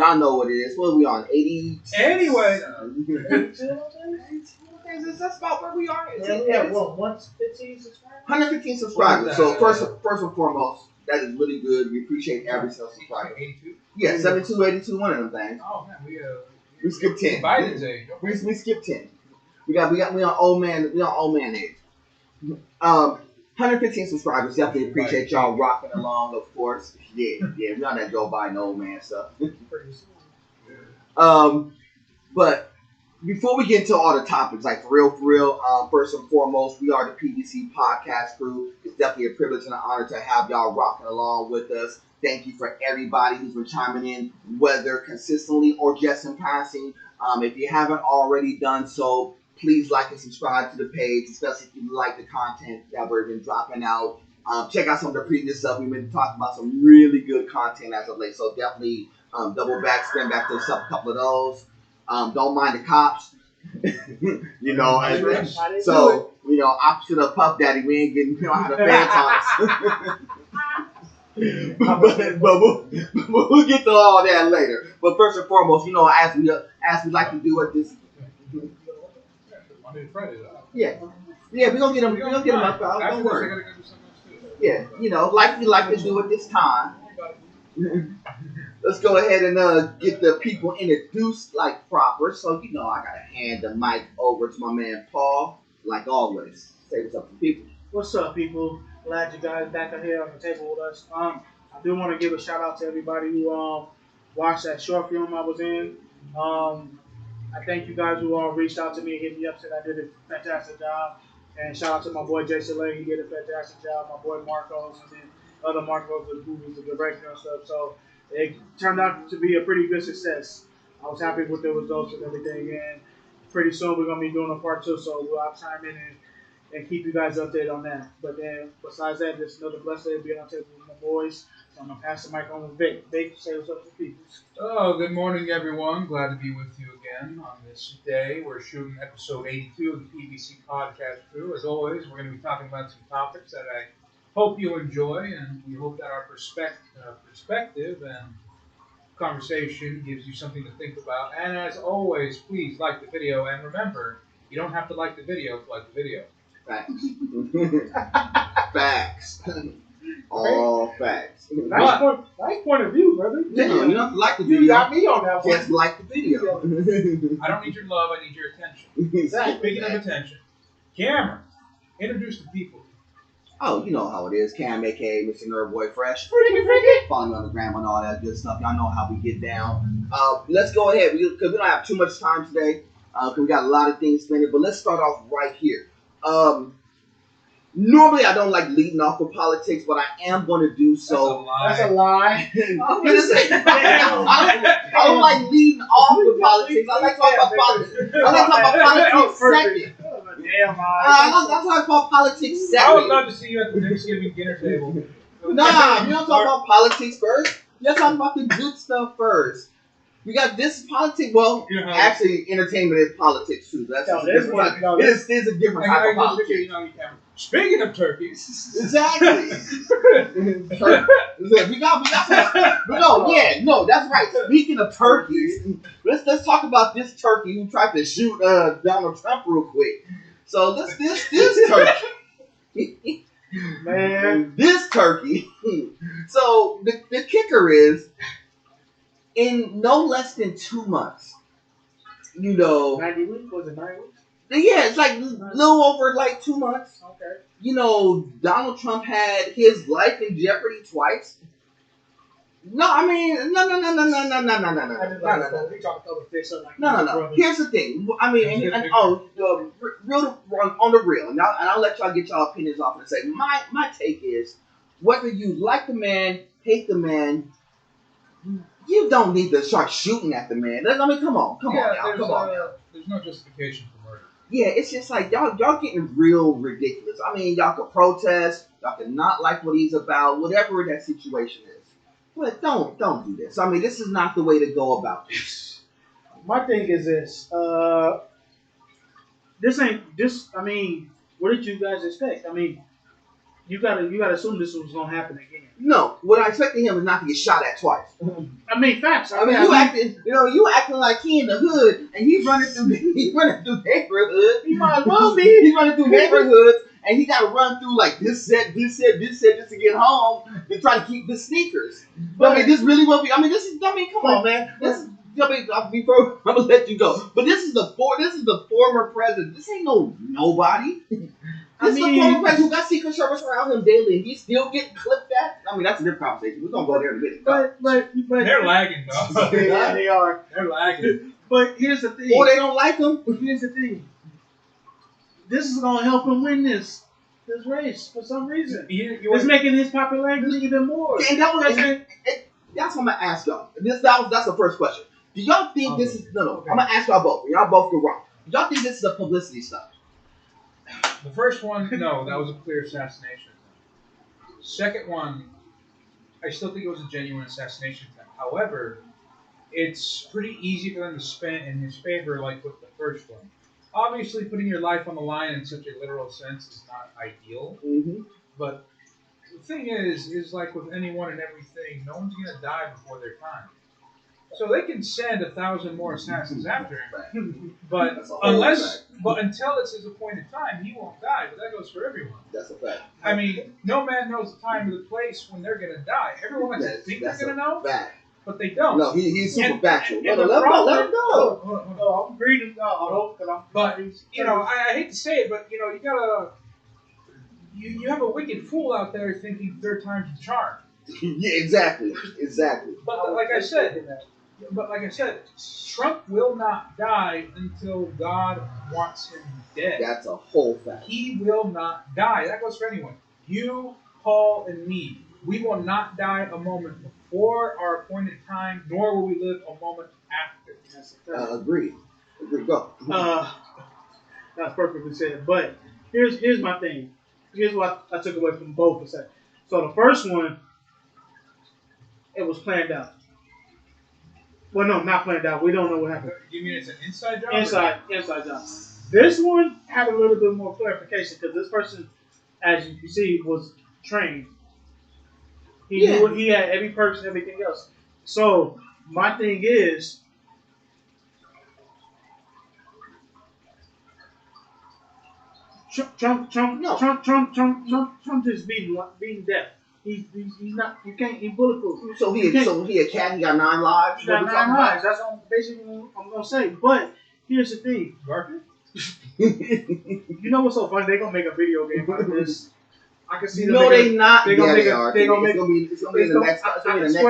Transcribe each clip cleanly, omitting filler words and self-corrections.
Y'all know what it is. What are we on? 80? Anyway. 82? That's about where we are. Yeah, well, 115 subscribers? 115 subscribers. So first and foremost, that is really good. We appreciate every single subscriber. 82? Yeah, 72, 82, one of them things. Oh man, we skipped 10. Biden's age. We skipped 10. We on old man age. 115 subscribers. Definitely appreciate y'all rocking along, of course. Yeah, we on that Joe Biden old man stuff. But before we get into all the topics, like for real, first and foremost, we are the PVC Podcast crew. It's definitely a privilege and an honor to have y'all rocking along with us. Thank you for everybody who's been chiming in, whether consistently or just in passing. If you haven't already done so, please like and subscribe to the page, especially if you like the content that we've been dropping out. Check out some of the previous stuff. We've been talking about some really good content as of late, so definitely double back, spin back to a couple of those. Don't mind the cops. Opposite of Puff Daddy, we don't have the fans on us. but we'll get to all that later. But first and foremost, as we like to do at this. Yeah, we're gonna get them up out. Don't worry. Yeah, like we like to do at this time. Let's go ahead and get the people introduced like proper. So I gotta hand the mic over to my man Paul, like always. Say what's up to people. What's up, people? Glad you guys back here on the table with us. I do want to give a shout out to everybody who watched that short film I was in. I thank you guys who all reached out to me and hit me up, said I did a fantastic job. And shout out to my boy Jason Lay, he did a fantastic job. My boy Marcos, and then other Marcos who was the director and stuff. So it turned out to be a pretty good success. I was happy with the results and everything. And pretty soon we're gonna be doing a part 2, so I'll chime in and keep you guys updated on that. But then besides that, just another blessing to be on the table with my boys. So I'm gonna pass the mic on to Vic. Vic, say what's up to people. Oh, good morning, everyone. Glad to be with you again on this day. We're shooting episode 82 of the PVC Podcast crew. As always, we're going to be talking about some topics that I hope you enjoy, and we hope that our perspective and conversation gives you something to think about. And as always, please like the video, and remember, you don't have to like the video to like the video. Facts. Facts. All facts. Nice point of view, brother. Yeah, you don't have to like the video. You got me on that one. Just like the video. I don't need your love, I need your attention. Exactly. Speaking of attention, Cameron, introduce the people. Oh, you know how it is. Cam, a.k.a. Mr. Nerdboy Fresh. Follow me on the gram and all that good stuff. Y'all know how we get down. Let's go ahead, because we don't have too much time today, because we got a lot of things spinning, but let's start off right here. Normally, I don't like leading off with politics, but I am going to do so. That's a lie. I don't like leading off with politics. I like talking about politics. I like talking about politics second. Damn, that's why I call politics second. I would love to see you at the Thanksgiving dinner table. Nah, we don't talk about politics first. Let's talk about the good stuff first. We got this politics. Well, actually, entertainment is politics too. That's a different type. It is a different type of politics. Speaking of turkeys, exactly. we got some. No, that's right. Speaking of turkeys, let's talk about this turkey who tried to shoot Donald Trump real quick. So this turkey, man, this turkey. So the kicker is, in no less than 2 months, 90 weeks? Was it 9 weeks? Yeah, it's like a little over like 2 months. Okay. Donald Trump had his life in jeopardy twice. No. Here's the thing. Real on the real, and I'll let y'all get y'all opinions off and say my take is, whether you like the man, hate the man, you don't need to start shooting at the man. Come on, y'all. There's no justification for murder. Yeah, it's just like y'all getting real ridiculous. Y'all can protest, y'all can not like what he's about, whatever that situation is. But don't do this. This is not the way to go about this. My thing is this. What did you guys expect? you gotta assume this was gonna happen again. No, what I expected him is not to get shot at twice. I mean, facts. I mean, you acting like he in the hood and he's running through neighborhoods. He might as well be. He's running through neighborhoods and he got to run through like this set just to get home to try to keep the sneakers. But, I mean, this really will be. I mean, come on, man. Before I'm gonna let you go, but this is the former president. This ain't nobody. This is the former president who got Secret Service around him daily, and he still getting clipped at. I mean, that's a different conversation. We're gonna go there in a minute. But they're lagging, though. Yeah, they are. They're lagging. But here's the thing. Or they don't like him. Here's the thing. This is gonna help him win this race for some reason. It's making his popularity even more. And that's what I'm gonna ask y'all. That's the first question. Do y'all think this is no? Okay. I'm gonna ask y'all both. Y'all both go wrong. Do y'all think this is a publicity stuff? The first one, no, that was a clear assassination. Second one, I still think it was a genuine assassination attempt. However, it's pretty easy for them to spin in his favor, like with the first one. Obviously, putting your life on the line in such a literal sense is not ideal. Mm-hmm. But the thing is like with anyone and everything, no one's gonna die before their time. So they can send 1,000 more assassins after him, but until it's his appointed time, he won't die. But that goes for everyone. That's a fact. I mean, no man knows the time or the place when they're gonna die. Everyone likes to think they're gonna know, but they don't. No, he's super factual. Let him go. No, I'm reading. But you know, I hate to say it, but you know, you have a wicked fool out there thinking third time's the charm. Yeah, exactly. But like I said, Trump will not die until God wants him dead. That's a whole fact. He will not die. That goes for anyone. You, Paul, and me. We will not die a moment before our appointed time, nor will we live a moment after. Agreed. Go. That's perfectly said. But here's my thing. Here's what I took away from both of them. So the first one, it was planned out. Well, no, not planned out. We don't know what happened. You mean it's an inside job? Inside job. This one had a little bit more clarification because this person, as you see, was trained. He knew he had every perks and everything else. So my thing is, Trump just beating death. He's not. You can't. He's bulletproof. So he a cat. He got 9 lives. He got 9 lives. That's basically what I'm gonna say. But here's the thing. Garfield? You know what's so funny? They're gonna make a video game out of this. I can see them. No, they not. They're gonna make. It's gonna be the next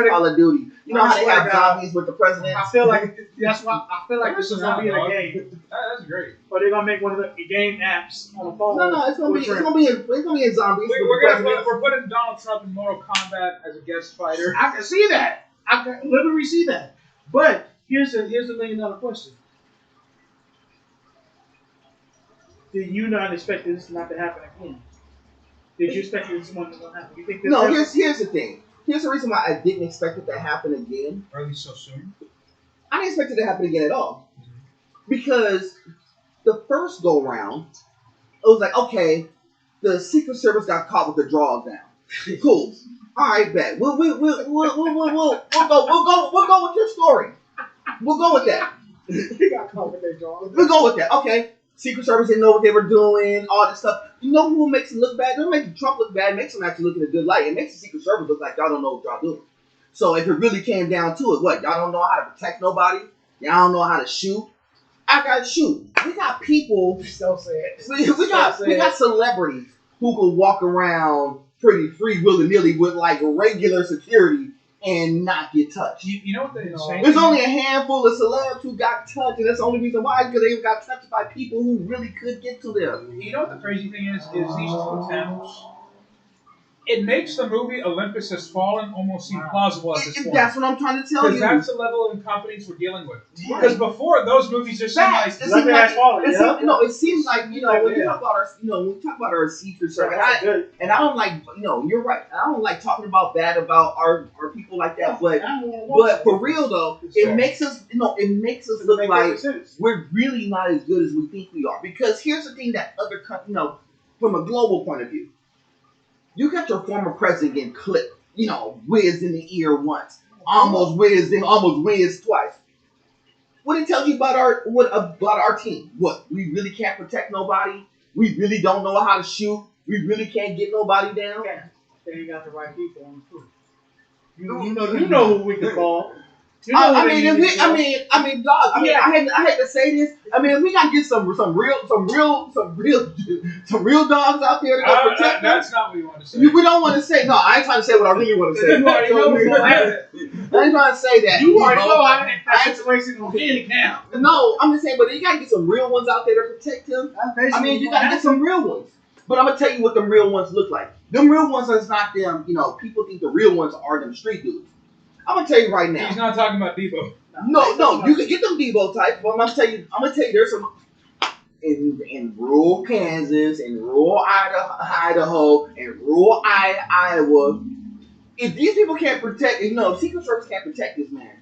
Call of Duty. You know how they have zombies with the president? I feel like that's why I feel like this is gonna be in a game. That's great. Or they're gonna make one of the game apps on the phone. No, it's gonna be in zombies. We're putting Donald Trump in Mortal Kombat as a guest fighter. I can see that. I can literally see that. But here's the $1 million question. Did you not expect this not to happen again? Did you expect this one to happen? You think this here's the thing. Here's the reason why I didn't expect it to happen again. Or at least so soon. I didn't expect it to happen again at all. Because the first go round, it was like, okay, the Secret Service got caught with the drawdown. Cool. All right, bet. We'll go with your story. We'll go with that. He got caught with their drawdown. We'll go with that. Okay. Secret Service didn't know what they were doing, all this stuff. You know who makes it look bad? It doesn't make Trump look bad. It makes him actually look in a good light. It makes the Secret Service look like y'all don't know what y'all doing. So if it really came down to it, what? Y'all don't know how to protect nobody? Y'all don't know how to shoot? I got to shoot. We got people. So sad. We got celebrities who can walk around pretty free willy-nilly with like regular security and not get touched. You know what the insane There's only a handful of celebs who got touched, and that's the only reason why, because they got touched by people who really could get to them. You know what the crazy thing is these two attempts, it makes the movie Olympus Has Fallen almost seem plausible at this point. That's what I'm trying to tell you. Because that's the level of incompetence we're dealing with. Because before, those movies just seem like... It seems like, when we talk about our Secret Service, and I don't like, you're right, I don't like talking about bad about our people like that, but for real though, it makes us look like we're really not as good as we think we are. Because here's the thing that other countries, from a global point of view, You got your former president getting clipped, whizzed in the ear once, almost whizzed twice. What it tells you about our team? What, we really can't protect nobody? We really don't know how to shoot. We really can't get nobody down. Yeah. They ain't got the right people on the crew. You know who we can call. Dog. I hate to say this. I mean, we gotta get some real dogs out there to go protect them. That's not what you want to say. We don't want to say. No, I ain't trying to say what I really want to say. You already know I ain't trying to say that. You already know how that situation gonna end now. No, I'm just saying, but you gotta get some real ones out there to protect him. I mean, you gotta get some real ones. But I'm gonna tell you what them real ones look like. Them real ones is not them. People think the real ones are them street dudes. I'm gonna tell you right now. He's not talking about Debo. No, you can get them Debo types, but I'm gonna tell you there's some in rural Kansas, in rural Idaho, in rural Iowa. If these people can't protect, if Secret Service can't protect this man,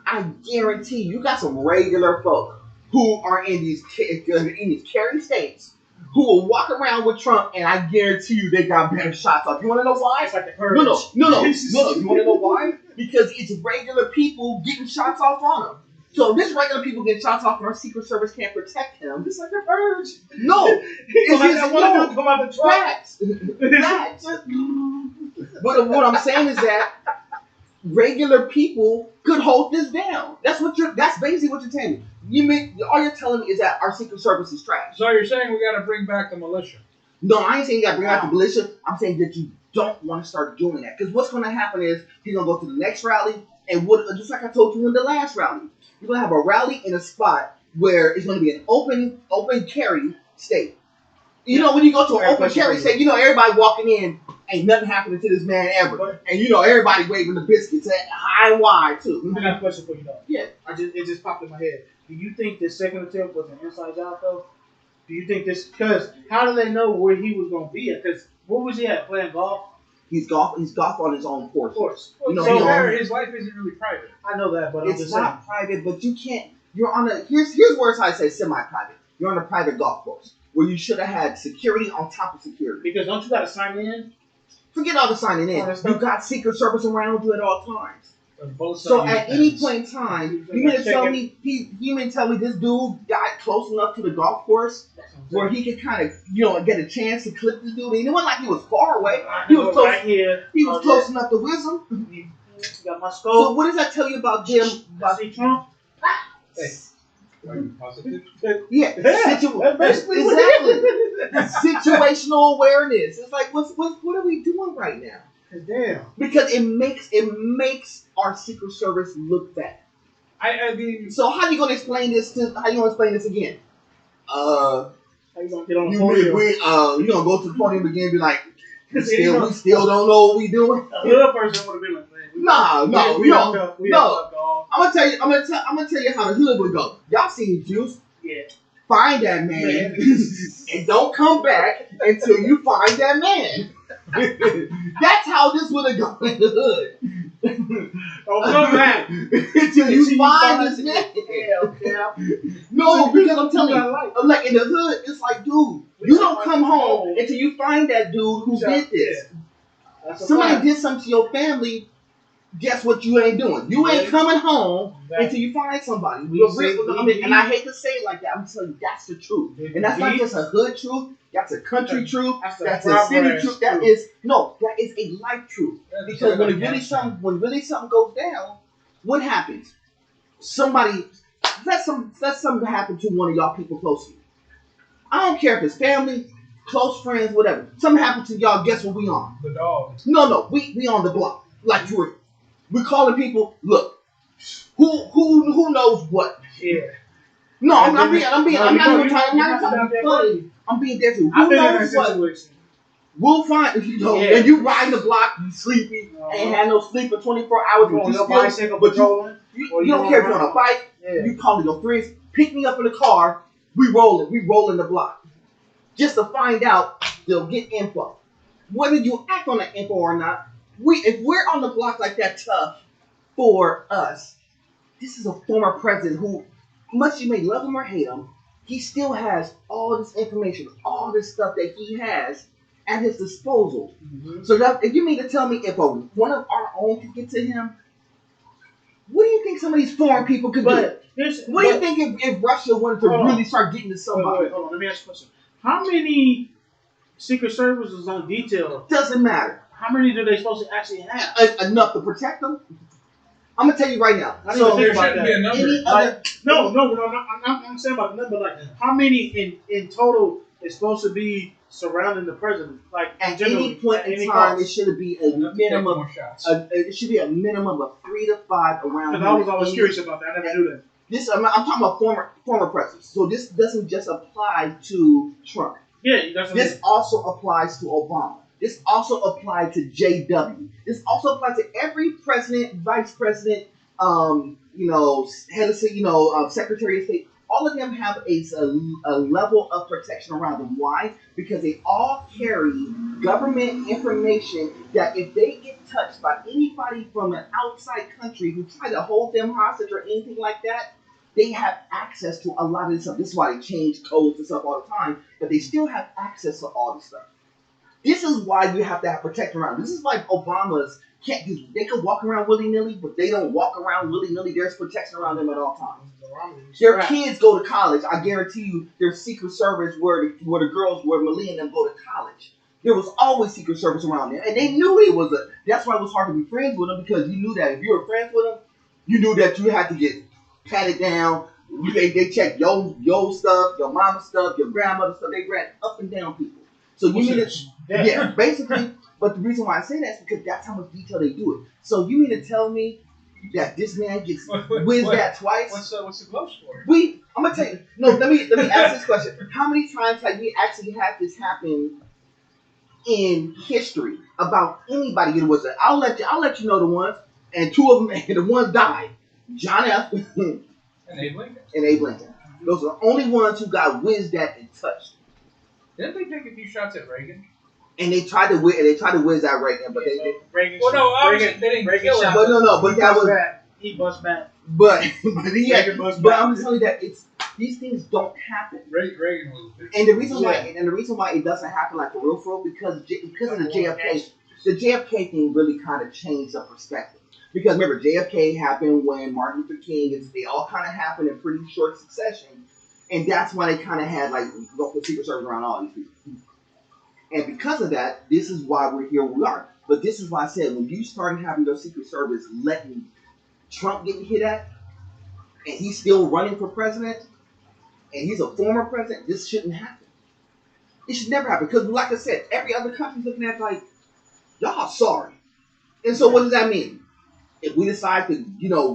I guarantee you got some regular folk who are in these carry states who will walk around with Trump, and I guarantee you they got better shots off. You want to know why? It's like the purge. No. You want to know why? Because it's regular people getting shots off on him. So if this regular people getting shots off and our Secret Service can't protect him, It's like the purge. no. It's just come out the facts. But what I'm saying is that regular people could hold this down. That's basically what you're telling me. All you're telling me is that our Secret Service is trash. So you're saying we got to bring back the militia? No, I ain't saying you got to bring back the militia. I'm saying that you don't want to start doing that. Because what's going to happen is he's going to go to the next rally, and just like I told you in the last rally, you're going to have a rally in a spot where it's going to be an open carry state. When you go to an open carry state, everybody walking in, ain't nothing happening to this man ever. And everybody waving the biscuits high and wide too. I got a question for you though. Yeah. It just popped in my head. Do you think this second attempt was an inside job though? Do you think this? Because how do they know where he was going to be at? Because where was he at? Playing golf? He's golf on his own course. His life isn't really private. I know that, but it's not private. But you can't. You're on a here's where I say semi-private. You're on a private golf course where you should have had security on top of security. Because don't you got to sign in? Forget all the signing in. You got Secret Service around you at all times. So at any point in time, you mean to tell me this dude got close enough to the golf course where he could kind of get a chance to clip this dude? And it wasn't like he was far away. He was close. Right here. He was close enough to whiz him. Got my skull. So what does that tell you about them? About Trump? Hey. Are you positive? Yeah, exactly. Situational awareness. It's like, what are we doing right now? Damn. Because it makes our Secret Service look bad. I mean, so how you gonna explain this again? How you gonna get on the podium? You gonna go to the podium again and be like, we still don't know what we doing? Another person would have been like, no. I'm gonna tell you how the hood would go. Y'all seen Juice? Yeah. Find that man and don't come back until you find that man. That's how this would have gone in the hood. Don't come back until you find this man. No, because I'm telling you, I'm like in the hood, it's like, dude, you don't come home until you find that dude who did this. Somebody did something to your family. Guess what you ain't doing? You ain't coming home until you find somebody. And I hate to say it like that. I'm telling you, that's the truth. And that's not just a hood truth. That's a country truth. That's a city truth. That is a life truth. Because when really something goes down, what happens? Let something happen to one of y'all people close to you. I don't care if it's family, close friends, whatever. Something happened to y'all. Guess what we on? The dogs. No, we on the block. Like for real. We're calling people. Look, who knows what? Yeah. No, I'm being funny. I'm being dead too. Who knows what? We'll find and you riding the block, you sleepy, ain't had no sleep for 24 hours. You don't care if you're on a bike. Yeah. You calling your friends, pick me up in the car. We rolling the block, just to find out they'll get info. Whether you act on the info or not. If we're on the block like that tough for us, this is a former president who, much you may love him or hate him, he still has all this information, all this stuff that he has at his disposal. Mm-hmm. So that, if you mean to tell me if one of our own could get to him, what do you think some of these foreign people could do? What do you think if Russia wanted to really start getting to somebody? Wait, hold on. Let me ask you a question. How many Secret Service is on detail? Doesn't matter. How many do they supposed to actually have? Enough to protect them? I'm gonna tell you right now. So there shouldn't be a number. I'm saying about the number. Like, how many in total is supposed to be surrounding the president? Like, at any point in time, it should be a minimum. It should be a minimum of 3 to 5 around. Because I was always curious about that. I never knew that. This I'm talking about former presidents. So this doesn't just apply to Trump. Yeah, that's what this also applies to Obama. This also applied to JW. This also applies to every president, vice president, head of secretary of state. All of them have a level of protection around them. Why? Because they all carry government information that if they get touched by anybody from an outside country who try to hold them hostage or anything like that, they have access to a lot of this stuff. This is why they change codes and stuff all the time, but they still have access to all this stuff. This is why you have to have protection around. This is like Obama's can't do. They can walk around willy-nilly, but they don't walk around willy-nilly. There's protection around them at all times. Their kids go to college. I guarantee you there's Secret Service where the girls, where Malia and them go to college. There was always Secret Service around there. And they knew it was that's why it was hard to be friends with them, because you knew that if you were friends with them, you knew that you had to get patted down. They checked your stuff, your mama's stuff, your grandmother's stuff. They ran up and down people. So you mean to, basically, but the reason why I say that is because that's how much detail they do it. So you mean to tell me that this man gets whizzed at twice? What's the glow story? I'm gonna tell you. No, let me ask this question. How many times have you actually had this happen in history about anybody? It was I'll let you know the ones, and 2 of them, and the ones died. John F. and Abe Lincoln. And Abe Lincoln. Those are the only ones who got whizzed at and touched. Didn't they take a few shots at Reagan? And they tried to whiz at Reagan, but they Reagan. Well, no, obviously they didn't kill him. But but that was he bust back. But I'm telling you that these things don't happen. Reagan was. And the reason why it doesn't happen like the real for because of the JFK thing really kind of changed the perspective. Because remember, JFK happened when Martin Luther King, they all kind of happened in pretty short succession. And that's why they kind of had the Secret Service around all these people. And because of that, this is why we're here we are. But this is why I said, when you started having your Secret Service letting Trump get hit at, and he's still running for president, and he's a former president, this shouldn't happen. It should never happen. Because like I said, every other country's looking at y'all sorry. And so what does that mean? If we decide to,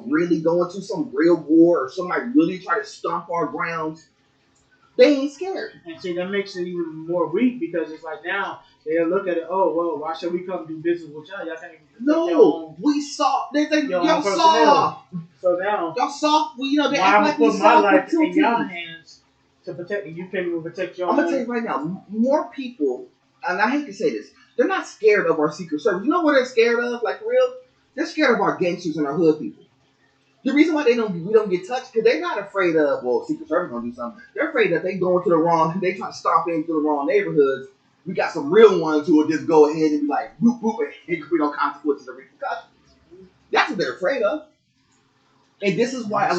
really go into some real war or somebody really try to stomp our grounds, they ain't scared. And see, that makes it even more weak because it's like now they'll look at it, oh, well, why should we come do business with y'all? Y'all can't No, we saw. Y'all soft. So now, y'all soft. They why act like we put my life soft in your hands to protect you? You can't even protect your own. I'm going to tell you right now, more people, and I hate to say this, they're not scared of our Secret Service. You know what they're scared of? Like, for real? They're scared of our gangsters and our hood people. The reason why we don't get touched, because they're not afraid of, Secret Service gonna do something. They're afraid that they go into they try to stomp into the wrong neighborhoods. We got some real ones who will just go ahead and be like, whoop, whoop, and we don't consequences or repercussions. That's what they're afraid of. And this is why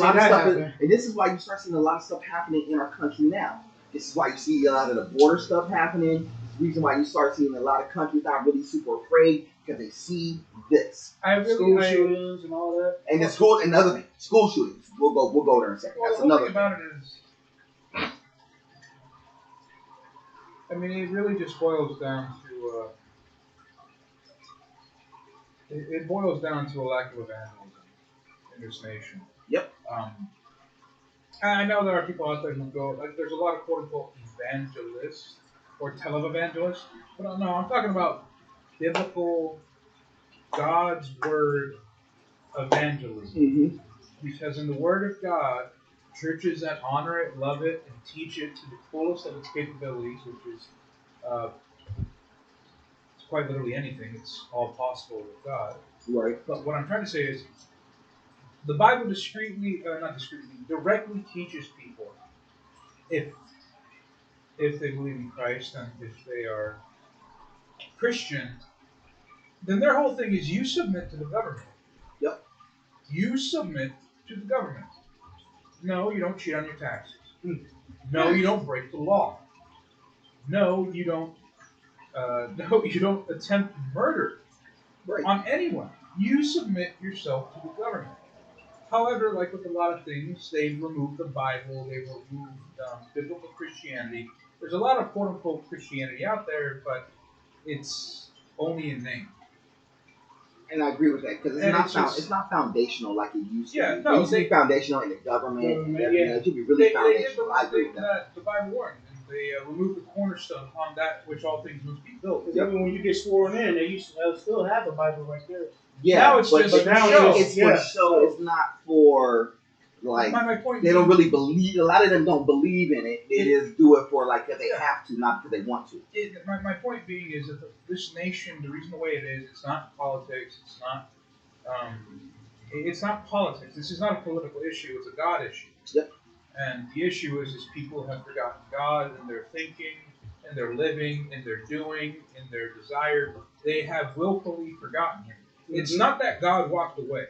this is why you start seeing a lot of stuff happening in our country now. This is why you see a lot of the border stuff happening. The reason why you start seeing a lot of countries not really super afraid, because they see this. School shootings and all that. And another thing, school shootings. We'll go there in a second. Well, that's the another thing about it is, it really just boils down to it boils down to a lack of evangelism in this nation. Yep. I know there are people out there who go there's a lot of quote unquote evangelists or televangelists, but no, I'm talking about biblical, God's word evangelism. Mm-hmm. Because in the word of God, churches that honor it, love it, and teach it to the fullest of its capabilities, which is it's quite literally anything, it's all possible with God. Right. But what I'm trying to say is, the Bible directly teaches people if they believe in Christ and if they are Christian, then their whole thing is you submit to the government. Yep. You submit to the government. No, you don't cheat on your taxes. No, you don't break the law. No, you don't. No, you don't attempt murder Right. on anyone. You submit yourself to the government. However, like with a lot of things, they've removed the Bible, they've removed biblical Christianity. There's a lot of quote unquote Christianity out there, but it's only in name. And I agree with that because it's not foundational like it used to Yeah, be. no, It used to be foundational in the government and everything. Yeah. It should be really They did foundational. the I one agree thing with that. that the Bible warned, and they removed the cornerstone upon that which all things must be built. Because even when you get sworn in, they used to still have the Bible right there. Yeah, Now it's just but for show. It's for show. It's not for like My point they don't being, really believe. A lot of them don't believe in it. They just do it for like because they have to, not because they want to. My point being is that this nation, the reason the way it is, it's not politics. It's not politics. This is not a political issue. It's a God issue. Yep. And the issue is people have forgotten God in their thinking, in their living, in their doing, in their desire. They have willfully forgotten Him. It's not that God walked away.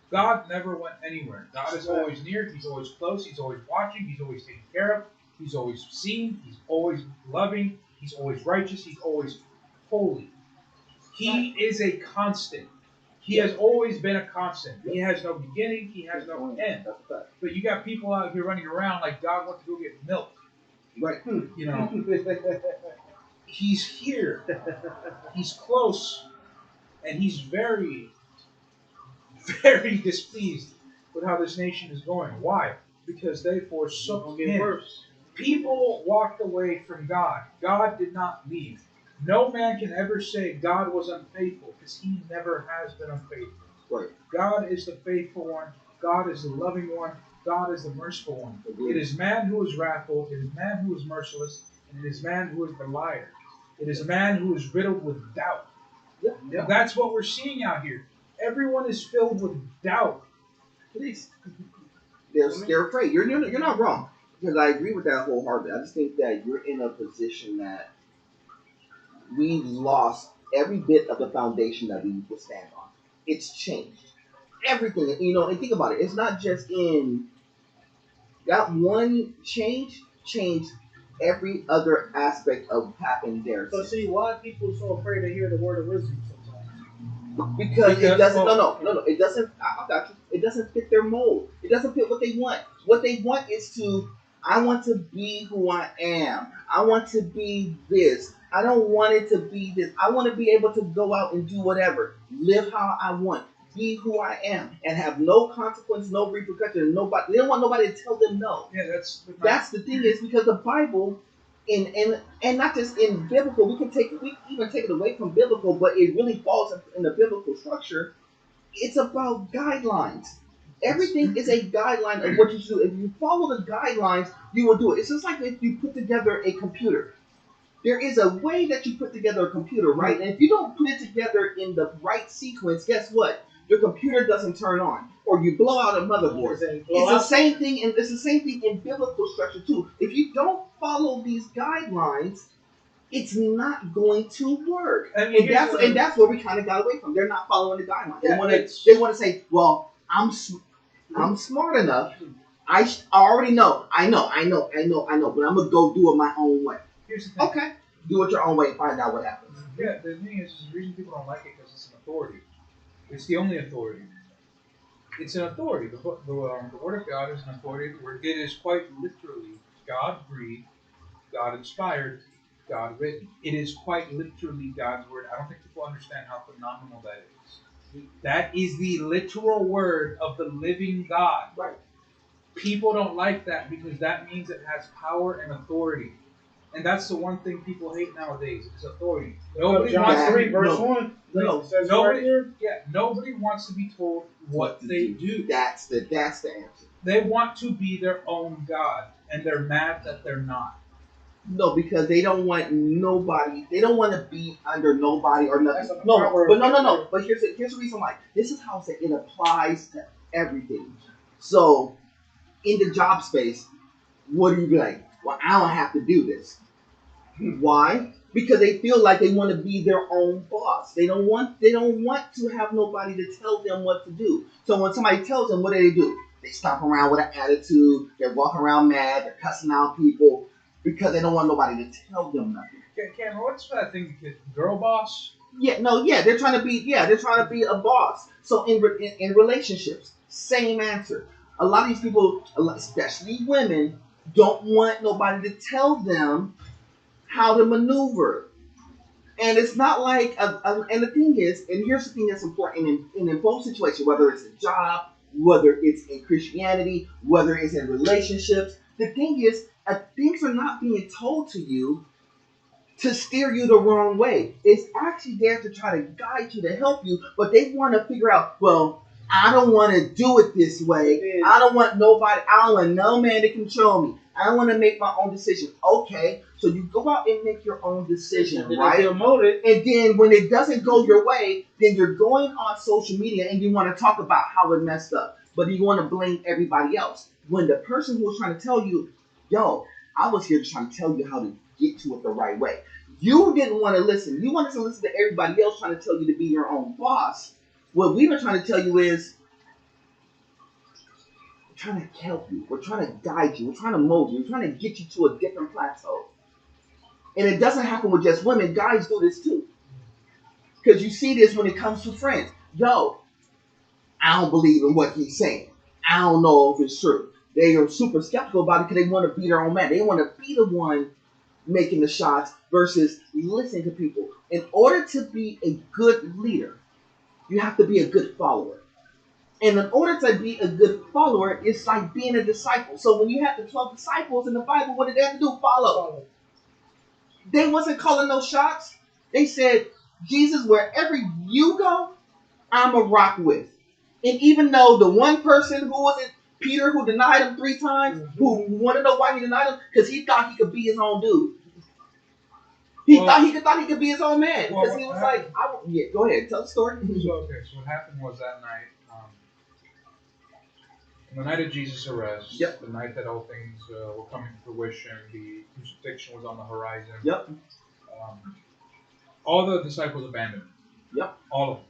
God never went anywhere. God is always near. He's always close. He's always watching. He's always taken care of. He's always seen. He's always loving. He's always righteous. He's always holy. He is a constant. He has always been a constant. He has no beginning. He has no end. But you got people out here running around like God wants to go get milk. Right. You know, He's here. He's close. And He's very, very displeased with how this nation is going. Why? Because they forsook Him. People walked away from God. God did not leave. No man can ever say God was unfaithful because He never has been unfaithful. Right. God is the faithful one. God is the loving one. God is the merciful one. Agreed. It is man who is wrathful. It is man who is merciless. And it is man who is the liar. It is a man who is riddled with doubt. Yeah. That's what we're seeing out here. Everyone is filled with doubt. Please. They're afraid. You're not wrong because I agree with that wholeheartedly. I just think that you're in a position that we've lost every bit of the foundation that we would stand on. It's changed. Everything, and think about it. It's not just in that one change changed every other aspect of what happened there. So see, why are people so afraid to hear the word of wisdom sometimes? Because it doesn't. No. It doesn't. I got you. It doesn't fit their mold. It doesn't fit what they want. What they want is to. I want to be who I am. I want to be this. I don't want it to be this. I want to be able to go out and do whatever. Live how I want. Be who I am. And have no consequence, no repercussion. Nobody. They don't want nobody to tell them no. Yeah, That's the thing is because the Bible, and not just in biblical, we even take it away from biblical, but it really falls in the biblical structure. It's about guidelines. Everything is a guideline of what you do. If you follow the guidelines, you will do it. It's just like if you put together a computer. There is a way that you put together a computer, right? And if you don't put it together in the right sequence, guess what? Your computer doesn't turn on, or you blow out a motherboard. It's the same thing, and it's the same thing in biblical structure too. If you don't follow these guidelines, it's not going to work. And that's where we kind of got away from. They're not following the guidelines. They want to say, well, I'm smart enough. I already know. I know. But I'm gonna go do it my own way. Here's the thing. Okay, do it your own way and find out what happens. Yeah, the thing is the reason people don't like it because it's an authority. It's the only authority. It's an authority. The Word of God is an authority. It is quite literally God breathed, God inspired, God written. It is quite literally God's Word. I don't think people understand how phenomenal that is. That is the literal Word of the living God. Right. People don't like that because that means it has power and authority. And that's the one thing people hate nowadays. It's authority. Nobody wants to 3 verse 1. Nobody wants to be told what they do. That's the answer. They want to be their own God, and they're mad that they're not. No, because they don't want nobody. They don't want to be under nobody or nothing. No. But here's the reason why. This is how it applies to everything. So, in the job space, what do you be like? Well, I don't have to do this. Why? because they feel like they want to be their own boss. They don't want to have nobody to tell them what to do. So when somebody tells them, what do? They stomp around with an attitude. They're walking around mad. They're cussing out people because they don't want nobody to tell them nothing. Cameron, what's that thing? Girl boss? Yeah, they're trying to be a boss. So in relationships, same answer. A lot of these people, especially women, don't want nobody to tell them how to maneuver. And it's not like, and the thing is, and here's the thing that's important in both situations, whether it's a job, whether it's in Christianity, whether it's in relationships, the thing is, things are not being told to you to steer you the wrong way. It's actually there to try to guide you, to help you, but they want to figure out, well, I don't want to do it this way. I don't want no man to control me. I don't want to make my own decision. Okay, so you go out and make your own decision, right? And then when it doesn't go your way, then you're going on social media and you want to talk about how it messed up. But you want to blame everybody else. When the person who was trying to tell you, yo, I was here trying to tell you how to get to it the right way. You didn't want to listen. You wanted to listen to everybody else trying to tell you to be your own boss. What we were trying to tell you is, we're trying to help you. We're trying to guide you. We're trying to mold you. We're trying to get you to a different plateau. And it doesn't happen with just women. Guys do this too. Because you see this when it comes to friends. Yo, I don't believe in what he's saying. I don't know if it's true. They are super skeptical about it because they want to be their own man. They want to be the one making the shots versus listening to people. In order to be a good leader, you have to be a good follower. And in order to be a good follower, it's like being a disciple. So when you have the 12 disciples in the Bible, what did they have to do? Follow. They wasn't calling no shots. They said, Jesus, wherever you go, I'm a rock with. And even though the one person who was it, Peter, who denied him 3 times, who want to know why he denied him? Because he thought he could be his own dude. He thought he could be his own man. Because he was like, go ahead, tell the story. Okay, so what happened was that night, the night of Jesus' arrest, the night that all things were coming to fruition, the crucifixion was on the horizon. All the disciples abandoned him. All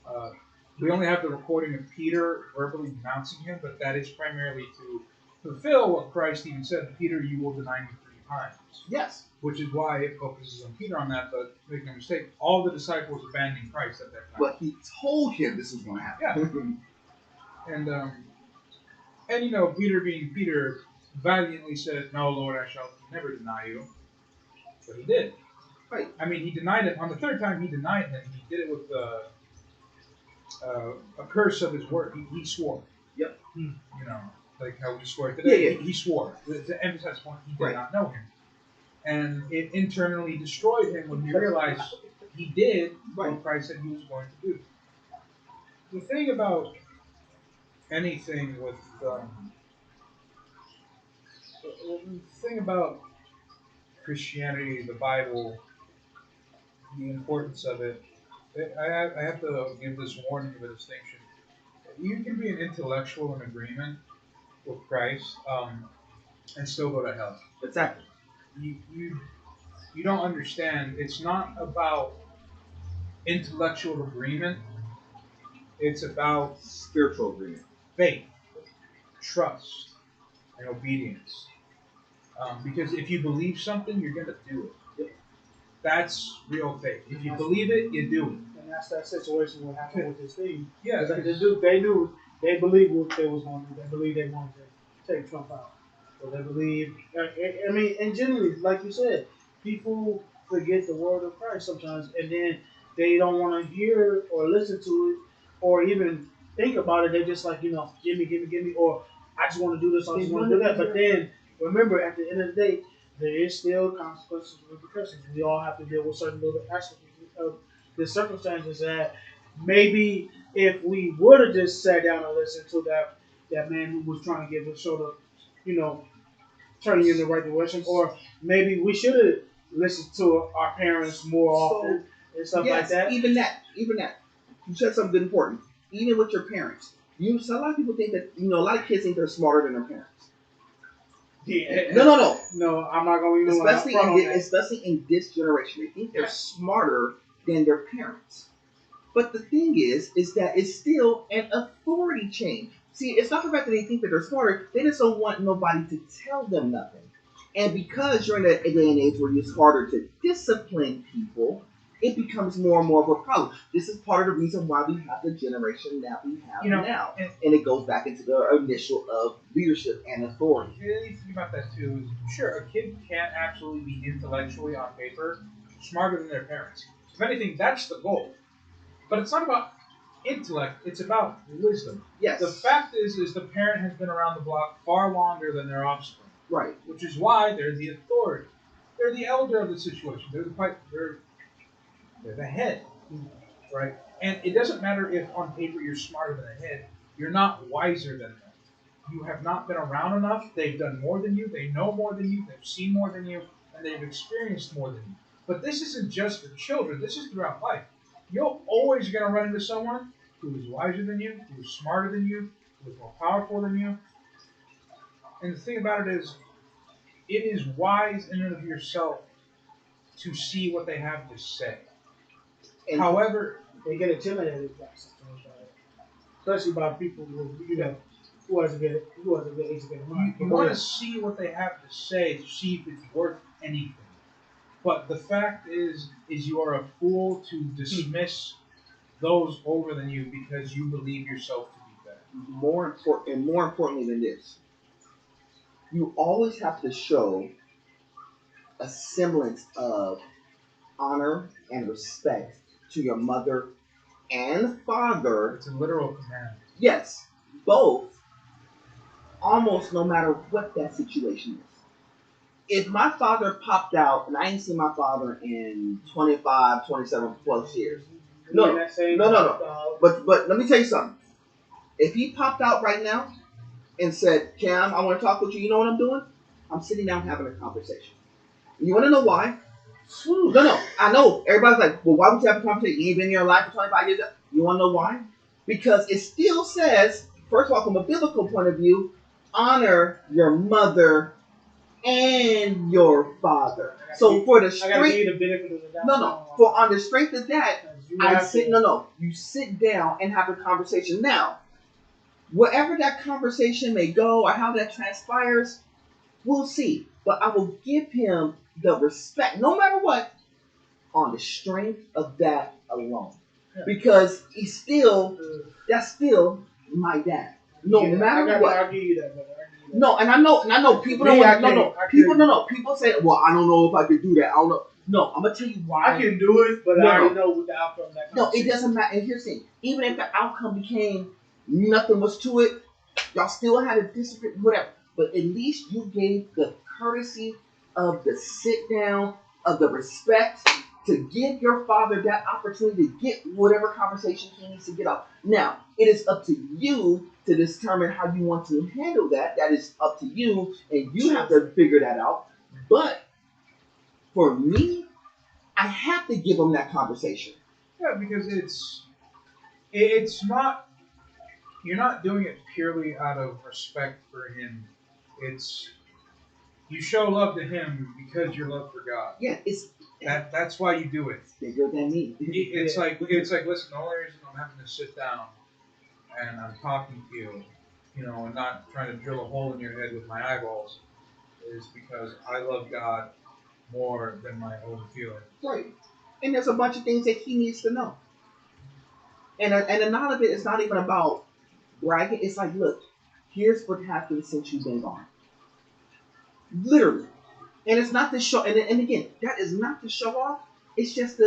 of them. We only have the recording of Peter verbally denouncing him, but that is primarily to fulfill what Christ even said, Peter, you will deny me 3 times. Yes. Which is why it focuses on Peter on that, but make no mistake, all the disciples abandoned Christ at that time. But he told him this was going to happen. Yeah. And you know, Peter being Peter, valiantly said, no, Lord, I shall never deny you. But he did. Right. I mean, he denied it. On the 3rd time he denied him, he did it with a curse of his word. He swore. Yep. You know, like how we swore today. Yeah. He swore. To emphasize the point, he did not know him. And it internally destroyed him when he realized he did what Christ said he was going to do. The thing about anything with the thing about Christianity, the Bible, the importance of it, I have to give this warning of a distinction. You can be an intellectual in agreement with Christ and still go to hell. Exactly. You don't understand. It's not about intellectual agreement. It's about spiritual agreement, faith, trust, and obedience. Because if you believe something, you're going to do it. That's real faith. If you believe it, you do it. And that's that situation what happened with this thing. Yeah. They believed what they was going to do. They believed they wanted to take Trump out. So they believe, I mean, and generally, like you said, people forget the word of Christ sometimes, and then they don't want to hear or listen to it, or even think about it. They're just like, you know, give me, or I just want to do this, I just want to do that. But then, remember, at the end of the day, there is still consequences and repercussions. We all have to deal with certain little aspects of the circumstances that maybe if we would have just sat down and listened to that man who was trying to give us sort of, you know, turning you in the right direction, or maybe we should have listened to our parents more often and stuff like that. Even that. You said something important. Even with your parents. A lot of people think that, you know, a lot of kids think they're smarter than their parents. Yeah. No. No, I'm not going to Especially in this generation, they think they're smarter than their parents. But the thing is that it's still an authority chain. See, it's not the fact that they think that they're smarter; they just don't want nobody to tell them nothing. And because you're in a day and age where it's harder to discipline people, it becomes more and more of a problem. This is part of the reason why we have the generation that we have now. And it goes back into the initial of leadership and authority. The other thing about that too is, sure, a kid can absolutely be intellectually on paper smarter than their parents. If anything, that's the goal. But it's not about intellect; it's about wisdom. Yes. The fact is the parent has been around the block far longer than their offspring. Right. Which is why they're the authority. They're the elder of the situation. They're the head, right? And it doesn't matter if on paper you're smarter than the head. You're not wiser than them. You have not been around enough. They've done more than you. They know more than you. They've seen more than you, and they've experienced more than you. But this isn't just for children. This is throughout life. You're always going to run into someone who is wiser than you, who is smarter than you, who is more powerful than you. And the thing about it is, it is wise in and of yourself to see what they have to say. And however, they get intimidated by something, especially by people who has a good age to get in mind. You want to see what they have to say to see if it's worth anything. But the fact is you are a fool to dismiss those older than you because you believe yourself to be better. More importantly than this, you always have to show a semblance of honor and respect to your mother and father. It's a literal command. Yes, both. Almost no matter what that situation is. If my father popped out, and I ain't seen my father in 25, 27 plus years. No. But let me tell you something. If he popped out right now and said, Cam, I want to talk with you, you know what I'm doing? I'm sitting down having a conversation. You want to know why? No. I know. Everybody's like, well, why would you have a conversation? You ain't been in your life for 25 years. You want to know why? Because it still says, first of all, from a biblical point of view, honor your mother and your father. So for the strength, for on the strength of that, you sit down and have a conversation. Now, wherever that conversation may go or how that transpires, we'll see. But I will give him the respect, no matter what, on the strength of that alone. Yeah. Because that's still my dad. No matter what. I'll give you that, brother. No, and I know people people say, well, I don't know if I could do that. I don't know. No, I'm gonna tell you why. I can do it, but I already know what the outcome of that. No, it doesn't matter. And here's the thing: even if the outcome became nothing was to it, y'all still had a disagree, whatever. But at least you gave the courtesy of the sit down, of the respect to give your father that opportunity to get whatever conversation he needs to get out. Now, it is up to you to determine how you want to handle that. That is up to you, and you have to figure that out. But for me, I have to give him that conversation. Yeah, because it's not, you're not doing it purely out of respect for him. It's, you show love to him because your love for God. Yeah, that's why you do it. Bigger than me. It's like listen, the only reason I'm having to sit down and I'm talking to you, and not trying to drill a hole in your head with my eyeballs, is because I love God more than my own feelings. Right. And there's a bunch of things that he needs to know. And a lot of it is not even about bragging. It's like, look, here's what happened since you've been gone. Literally. And it's not to show, and again, that is not to show off. It's just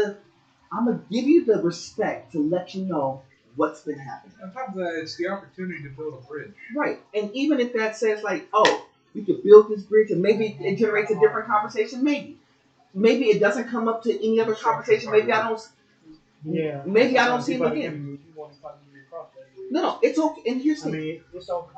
I'm going to give you the respect to let you know what's been happening. On top of that, it's the opportunity to build a bridge. Right. And even if that says like, oh, we could build this bridge and maybe it generates a different conversation, maybe. Maybe it doesn't come up to any other conversation. Maybe I don't see him again. No, it's okay. And here's the thing. It's okay.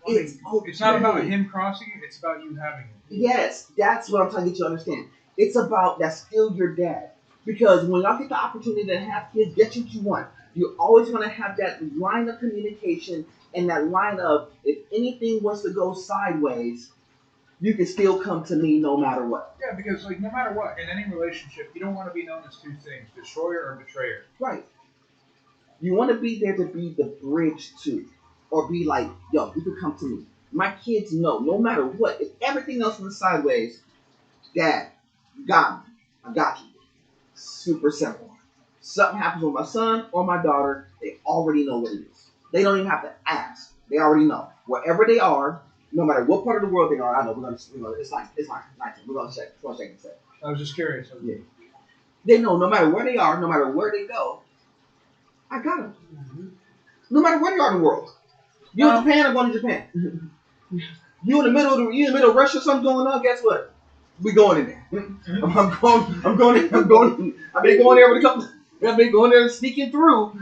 It's not about him crossing it. It's about you having it. Yes, that's what I'm trying to get you to understand. It's about that's still your dad. Because when y'all get the opportunity to have kids, get what you want. You always want to have that line of communication and that line of if anything was to go sideways, you can still come to me no matter what. Yeah, because like no matter what, in any relationship, you don't want to be known as two things: destroyer or betrayer. Right. You want to be there to be the bridge to, or be like, yo, you can come to me. My kids know, no matter what, if everything else went sideways, Dad, you got me. I got you. Super simple. Something happens with my son or my daughter, they already know what it is. They don't even have to ask. They already know. Wherever they are, no matter what part of the world they are, I know it's like 19. We're gonna check and say. I was just curious. Yeah. They know no matter where they are, no matter where they go, I got them. Mm-hmm. No matter where they are in the world. You in Japan, I'm going to Japan. You in the middle of Russia, something going on, guess what? We going in there. I'm going in. I've been going there with a couple. I've been going there sneaking through.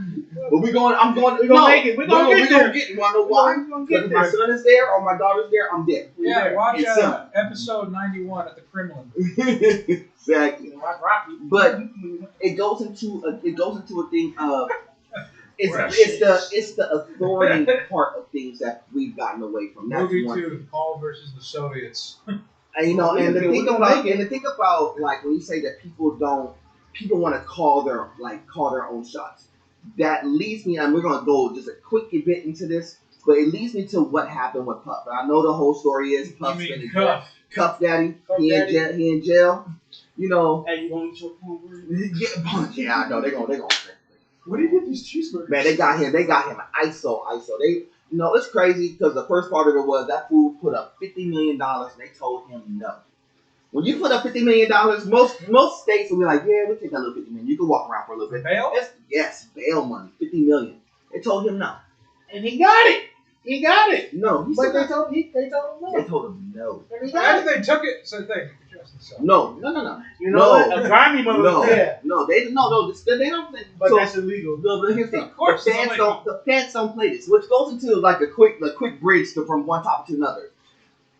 But we're going to make it. We're going to get there. You want to know why? Because if my son is there or my daughter's there, I'm there. Yeah, watch episode 91 at the Kremlin. Exactly. But it goes into a thing of it's the authority part of things that we've gotten away from. That's Movie one 2, thing. Paul versus the Soviets. And the thing about like when you say that people want to call their own shots. That leads me, and we're gonna go just a quick bit into this, but it leads me to what happened with Puff. And I know the whole story is Puff's been Cuff Daddy. He in jail. You know. Hey, you want to eat your cornbread? Yeah, I know they're gonna. Where did you get these cheeseburgers? Man, they got him ISO. They, it's crazy because the first part of it was that fool put up $50 million and they told him no. When you put up $50 million, most states will be like, yeah, we'll take that little $50 million. You can walk around for a little bit. Bail? Yes, bail money, $50 million. They told him no. And he got it. He got it. No, they told him no. They told him no. After they took it, so they No. You know what? A grimy mother. They don't. But that's illegal. No, but here's the thing. Of course, the fans don't play this, which goes into like a quick bridge from one topic to another.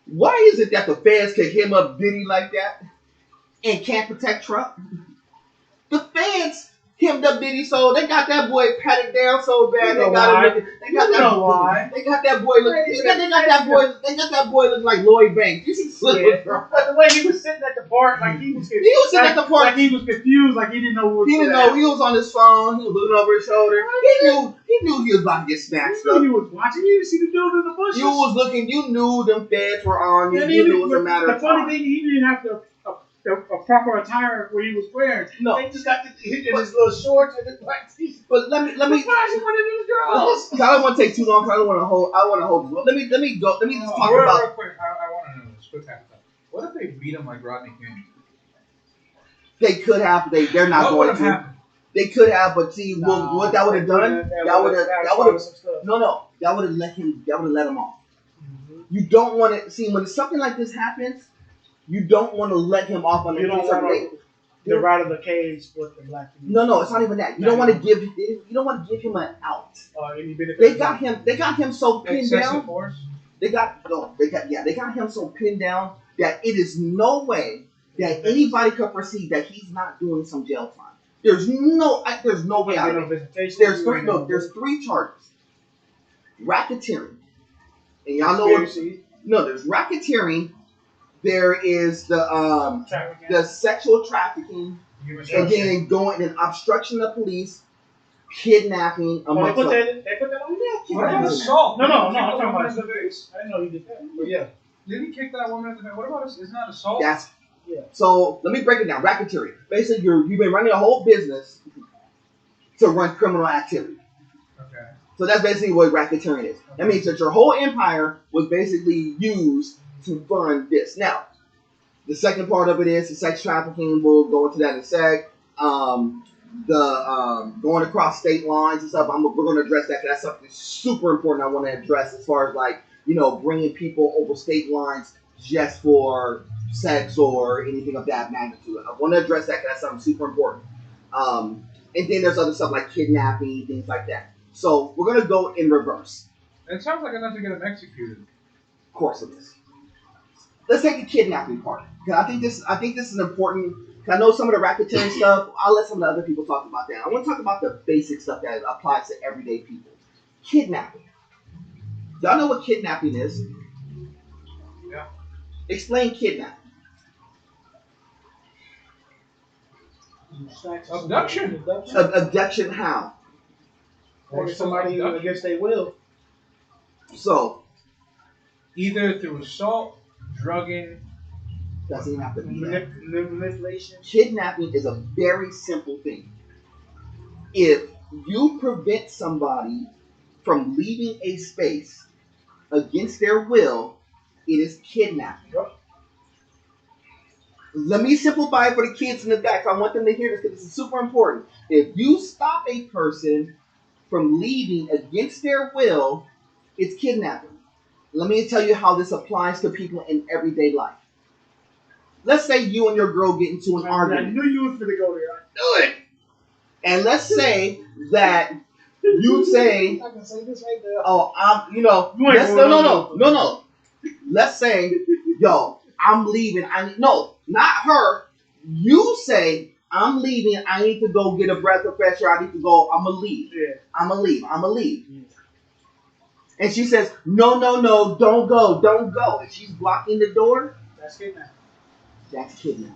Why is it that the fans can him up Diddy like that and can't protect Trump? The fans hemmed up Diddy, so they got that boy patted down so bad. They got that boy looking like Lloyd Banks. But the way he was sitting at the bar, like he was confused, like he didn't know what was He didn't know. He was on his phone. He was looking over his shoulder. He knew he was about to get snatched up. He was watching. You didn't see the dude in the bushes. You was looking. You knew them feds were on you. You knew it was a matter of time. The funny thing, he didn't have a proper attire where he was wearing. No, they just got his little shorts and his black t-shirt. But let me. Why is he one of these girls? I don't want to take too long. Cause I want to hold this. Let me go. Let me just talk about. Real quick. I want to know this. Quick half. What if they beat him like Rodney King? They could have. They're not going to. Happened? They could have, but see, what that would have done? That would have let him. That would have let him off. Mm-hmm. You don't want to see when something like this happens. You don't want to let him off on the right of the cage with the black people. No, it's not even that. You don't want to give him an out. They got him so pinned down. Force? They got him so pinned down that it is no way that anybody could perceive that he's not doing some jail time. There's no way out of it. There's three charges. Racketeering. And y'all know what? No, there's racketeering. There is the sexual trafficking, and then obstruction of police, kidnapping. They put that on there. What about assault? No. I'm talking about the face. I didn't know he did that. But yeah. Did he kick that woman in the face? What about isn't that assault? Yeah. So let me break it down. Racketeering. Basically, you've been running a whole business to run criminal activity. Okay. So that's basically what racketeering is. That means that your whole empire was basically used to fund this. Now, the second part of it is the sex trafficking. We'll go into that in a sec. Going across state lines and stuff. We're going to address that because that's something super important I want to address as far as bringing people over state lines just for sex or anything of that magnitude. I want to address that because that's something super important. And then there's other stuff like kidnapping, things like that. So we're going to go in reverse. It sounds like enough to get him executed. Of course it is. Let's take the kidnapping part. I think this is important. I know some of the racketeering stuff. I'll let some of the other people talk about that. I want to talk about the basic stuff that applies to everyday people. Kidnapping. Y'all know what kidnapping is? Yeah. Explain kidnapping. Abduction. Abduction how? Or somebody against their will. So either through assault, drugging. doesn't have to be that. Manipulation. Kidnapping is a very simple thing. If you prevent somebody from leaving a space against their will, it is kidnapping. Yep. Let me simplify it for the kids in the back. I want them to hear this because this is super important. If you stop a person from leaving against their will, it's kidnapping. Let me tell you how this applies to people in everyday life. Let's say you and your girl get into an argument. I knew you was going to go there. Do it. And let's say that you say, I can say this right there. "Oh, no. Let's say, yo, I'm leaving. Not her. You say, I'm leaving. I need to go get a breath of fresh air. I need to go. I'm gonna leave. Yeah. I'm gonna leave. Yeah. And she says, no, don't go. And she's blocking the door. That's kidnapping. That's kidnapping.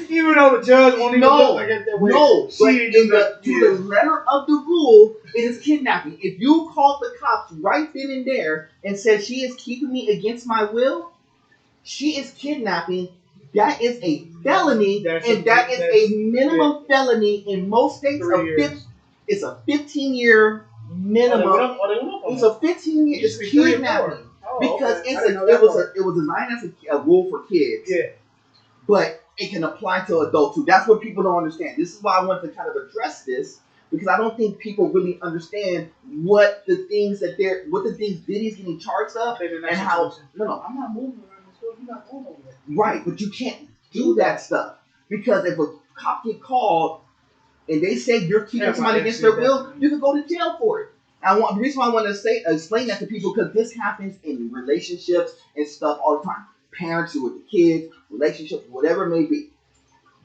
Even though the judge won't even look like it that way. No, but to the letter of the rule, it is kidnapping. If you called the cops right then and there and said she is keeping me against my will, she is kidnapping. That is a felony, that is a minimum felony in most states. It's a 15-year minimum. It's a 15-year. It's kidnapping because it was designed as a rule for kids. Yeah. But it can apply to adults too. That's what people don't understand. This is why I want to kind of address this, because I don't think people really understand what the things Diddy's getting charged of and how. No, I'm not moving around the store. You're not going over there. Right, but you can't do that stuff because if a cop get called and they say you're keeping somebody against their will, you can go to jail for it. The reason why I want to explain that to people because this happens in relationships and stuff all the time. Parents who with the kids, relationships, whatever it may be.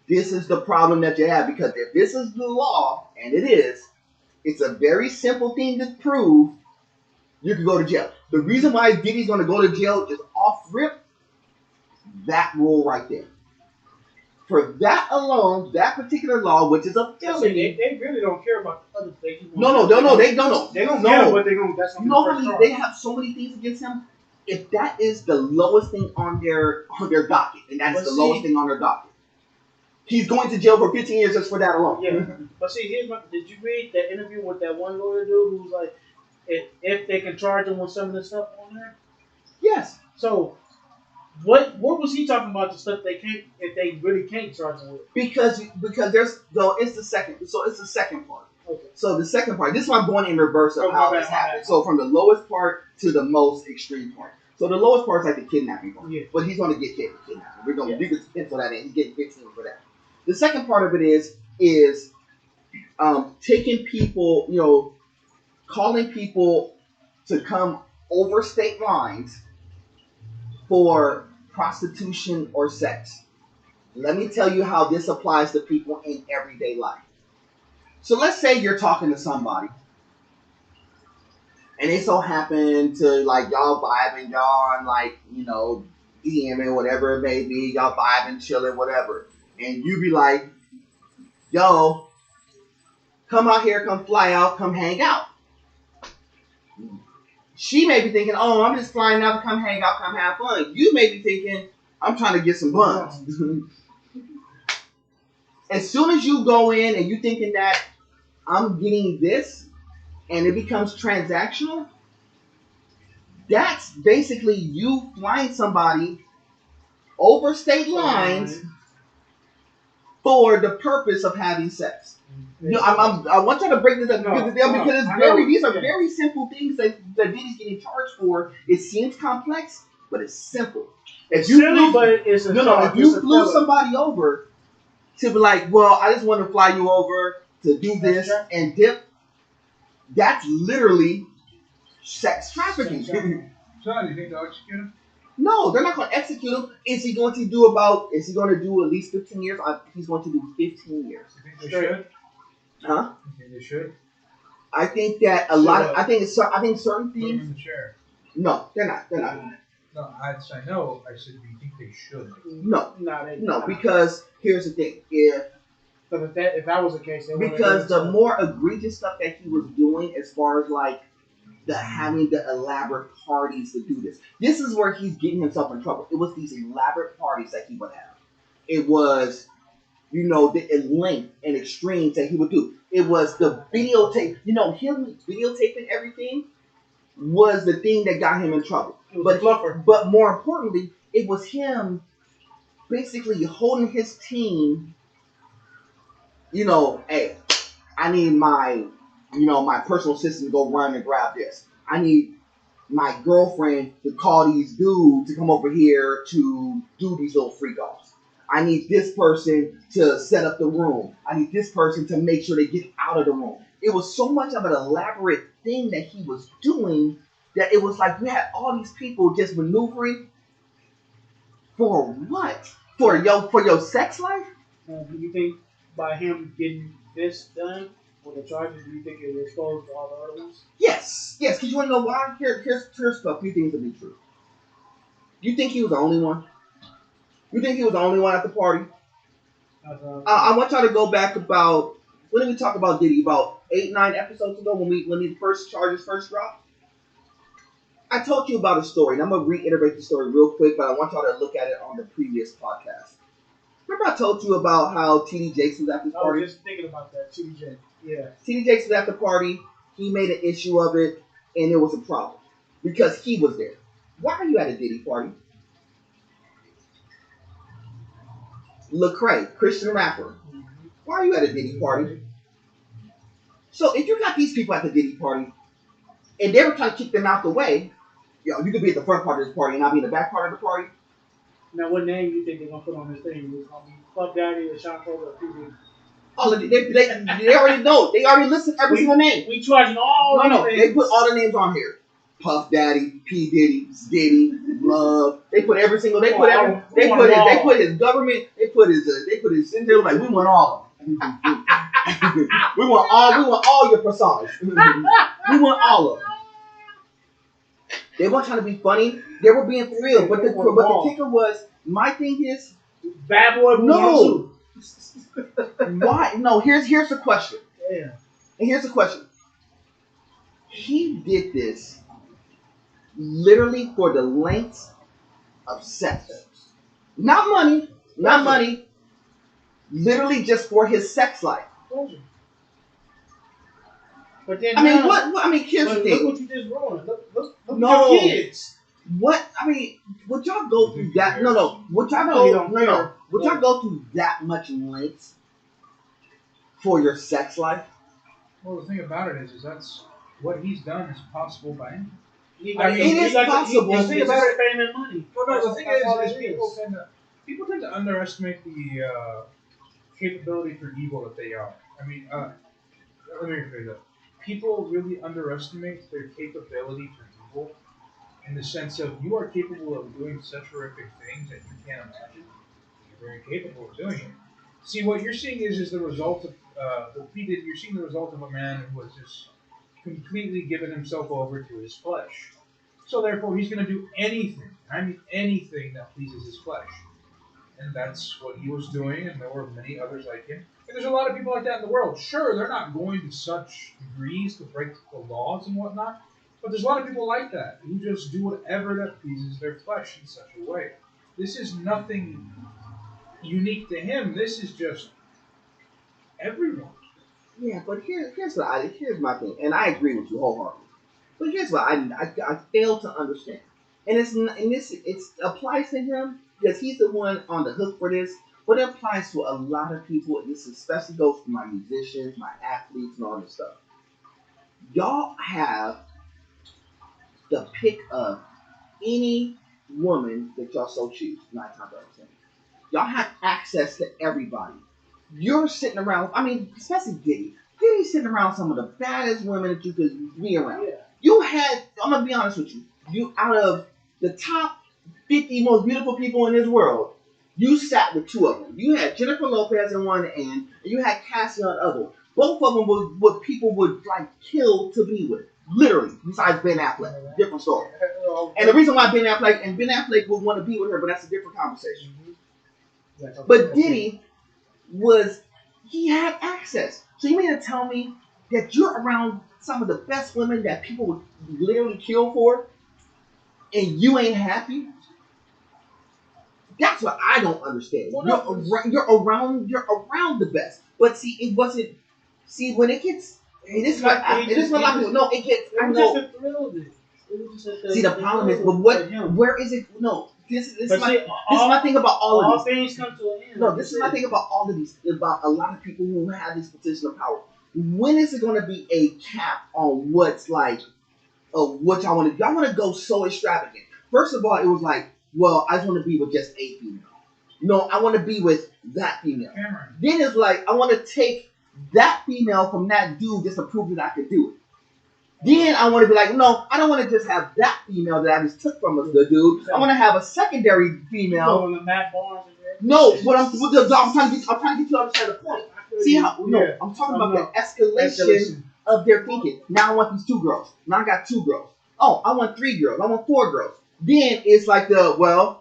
This is the problem that you have because if this is the law, and it is, it's a very simple thing to prove. You can go to jail. The reason why Diddy's going to go to jail is off rip. That rule right there. For that alone, that particular law, which is a felony, they really don't care about the other things. No, they don't. They don't care, but they don't. That's they have so many things against him. If that is the lowest thing on their docket, and that's the lowest thing on their docket, he's going to jail for 15 years just for that alone. Yeah, but see, did you read that interview with that one lawyer dude who was like, if they can charge him with some of the stuff on there? Yes. So, what was he talking about? The stuff they can't, if they really can't charge him with? Because it's the second part. Okay. So the second part, this is why I'm going in reverse of how this happened. So from the lowest part to the most extreme part. So the lowest part is like the kidnapping part. Yeah. But he's going to get kidnapped. You can pencil that in. He's getting 15 for that. The second part of it is taking people, calling people to come over state lines for prostitution or sex. Let me tell you how this applies to people in everyday life. So let's say you're talking to somebody and they so happen to y'all vibing, y'all on DMing, whatever it may be, y'all vibing, chilling, whatever. And you be like, yo, come out here, come fly out, come hang out. She may be thinking, oh, I'm just flying out to come hang out, come have fun. You may be thinking, I'm trying to get some buns. As soon as you go in and you thinking that I'm getting this and it becomes transactional, that's basically you flying somebody over state lines for the purpose of having sex. I want you to break this up because these are very simple things that Diddy's getting charged for. It seems complex, but it's simple. If you flew somebody over to be like, well, I just want to fly you over to do this and dip, that's literally sex trafficking. So, do you think they'll execute him? No, they're not going to execute him. Is he going to do at least 15 years? He's going to do 15 years. You think they should? Huh? You think they should? I think that I think certain things. Put him in the chair. No, they're not. No, I know. I said, do you think they should? No, because here's the thing. If that was the case, because the more egregious stuff that he was doing, as far as like having the elaborate parties to do this, this is where he's getting himself in trouble. It was these elaborate parties that he would have. It was, the length and extremes that he would do. It was the videotape. Him videotaping everything was the thing that got him in trouble. But more importantly, it was him basically holding his team. Hey, I need my personal assistant to go run and grab this. I need my girlfriend to call these dudes to come over here to do these little freak offs. I need this person to set up the room. I need this person to make sure they get out of the room. It was so much of an elaborate thing that he was doing that it was like you had all these people just maneuvering for what? For your sex life? Do you think by him getting this done with the charges, do you think it will expose all the other ones? Yes. Because you want to know why? Here's a few things to be true. You think he was the only one? You think he was the only one at the party? I want y'all to go back about, when did we talk about Diddy? About 8-9 episodes ago when the first charges first dropped? I told you about a story, and I'm going to reiterate the story real quick, but I want y'all to look at it on the previous podcast. Remember I told you about how T.D. Jakes was at this party? I was just thinking about that, T.D. Jakes. Yeah. T.D. Jakes was at the party. He made an issue of it, and it was a problem because he was there. Why are you at a Diddy party? Lecrae, Christian rapper. Why are you at a Diddy party? So if you got these people at the Diddy party, and they were trying to kick them out the way, you could be at the front part of this party and not be in the back part of the party. Now, what name do you think they're gonna put on this thing? Is it gonna be Puff Daddy or Sean Cole or PV? All of they already know. They already listed every single name. We charging all. No. They put all the names on here. Puff Daddy, P Diddy, Love. They put every single. They put his government. They put his. They were like, we want all of them. we want all your personas. We want all of them. They weren't trying to be funny. They were being for real. But the kicker was, my thing is, Bad Boy. No. Why? No. Here's the question. Yeah. And here's the question. He did this literally for the length of sex. Not money. Literally just for his sex life. But then here's the thing. Look what you just ruined. Look at your kids. Would y'all go through that? No. Would y'all go through that much length for your sex life? Well, the thing about it is that's what he's done is possible by him. It is possible. The thing about it, fame and money. Well, no, the thing is people tend to underestimate the capability for evil that they are. I mean, let me rephrase that. People really underestimate their capability for evil in the sense of you are capable of doing such horrific things that you can't imagine. You're very capable of doing it. See, what you're seeing is the result of what he did. You're seeing the result of a man who was just completely given himself over to his flesh. So therefore, he's going to do anything. I mean, anything that pleases his flesh. And that's what he was doing, and there were many others like him. And there's a lot of people like that in the world. Sure, they're not going to such degrees to break the laws and whatnot, but there's a lot of people like that who just do whatever that pleases their flesh in such a way. This is nothing unique to him. This is just everyone. Yeah, but here's my thing, and I agree with you wholeheartedly. But here's what I fail to understand, and it applies to him because he's the one on the hook for this. But it applies to a lot of people, and this especially goes for my musicians, my athletes, and all this stuff. Y'all have the pick of any woman that y'all so choose. 9 times out of 10, y'all have access to everybody. You're sitting around. I mean, especially Diddy. Diddy's sitting around some of the baddest women that you could be around. Yeah. You had. I'm gonna be honest with you. You out of the top 50 most beautiful people in this world, you sat with 2 of them. You had Jennifer Lopez on one end, and you had Cassie on the other. Both of them were what people would like kill to be with. Literally, besides Ben Affleck. Different story. And the reason why Ben Affleck would want to be with her, but that's a different conversation. But Diddy he had access. So you mean to tell me that you're around some of the best women that people would literally kill for, and you ain't happy? That's what I don't understand. You're around the best, but see, it wasn't. See, when it gets, it is what a lot of people. No, it gets. I know. Just a thrill, See, the problem is, but where is it? No, this is my thing about all of these. All things come to an end. No, this is my thing about all of these. About a lot of people who have this position of power. When is it going to be a cap on what's like, what y'all want to do? Y'all want to go so extravagant. First of all, it was like, well, I just want to be with just a female. No, I want to be with that female. Cameron. Then it's like, I want to take that female from that dude just to prove that I could do it. Then I want to be like, no, I don't want to just have that female that I just took from the dude. I want to have a secondary female. No, what I'm trying to get you to understand the point. See how? No, I'm talking about the escalation of their thinking. Now I want these 2 girls. Now I got 2 girls. Oh, I want 3 girls. I want 4 girls. Then it's like it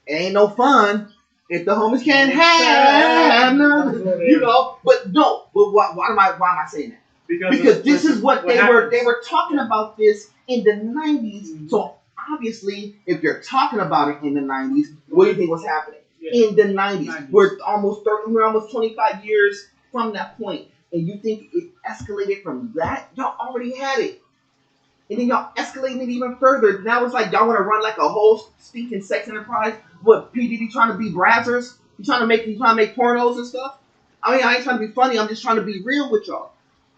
ain't no fun if the homies can't have none, you know. But no, but why am I saying that? Because this is what they were talking about this in the 90s. Mm-hmm. So obviously, if you're talking about it in the 90s, what do you think was happening? Yeah. In the 90s. We're almost 25 years from that point. And you think it escalated from that? Y'all already had it. And then y'all escalating it even further. Now it's like y'all want to run like a whole stinking sex enterprise. What, P. Diddy trying to be brazzers? You trying to make pornos and stuff? I mean, I ain't trying to be funny. I'm just trying to be real with y'all.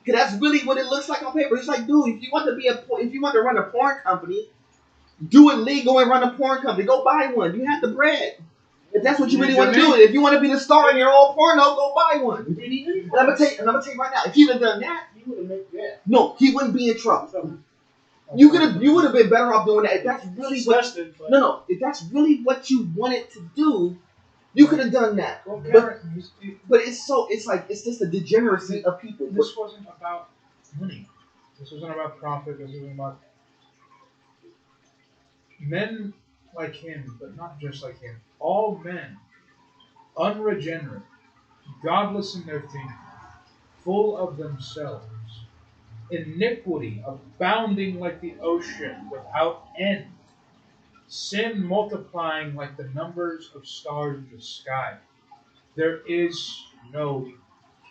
Because that's really what it looks like on paper. It's like, dude, if you want to run a porn company, do it legal and run a porn company. Go buy one. You have the bread. If that's what you really want to do, if you want to be the star in your own porno, go buy one. And I'm gonna tell you right now, if he'd have done that, he would have made that. No, he wouldn't be in trouble. You would have been better off doing that. If that's really if that's really what you wanted to do, you could have done that. But it's just a degeneracy of people. This wasn't about money. This wasn't about profit. This wasn't about men like him, but not just like him. All men, unregenerate, godless in their thinking, full of themselves, iniquity abounding like the ocean without end, sin multiplying like the numbers of stars in the sky. There is no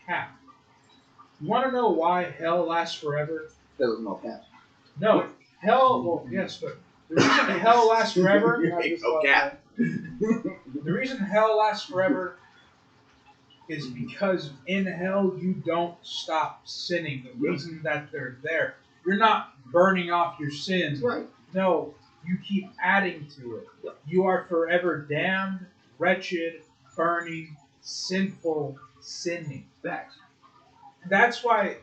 cap. You want to know why hell lasts forever? There was no cap. No, hell. Well, yes, but the reason hell lasts forever. No cap. The reason hell lasts forever is because in hell you don't stop sinning. The reason that they're there, you're not burning off your sins. Right. No, you keep adding to it. You are forever damned, wretched, burning, sinful, sinning. That's why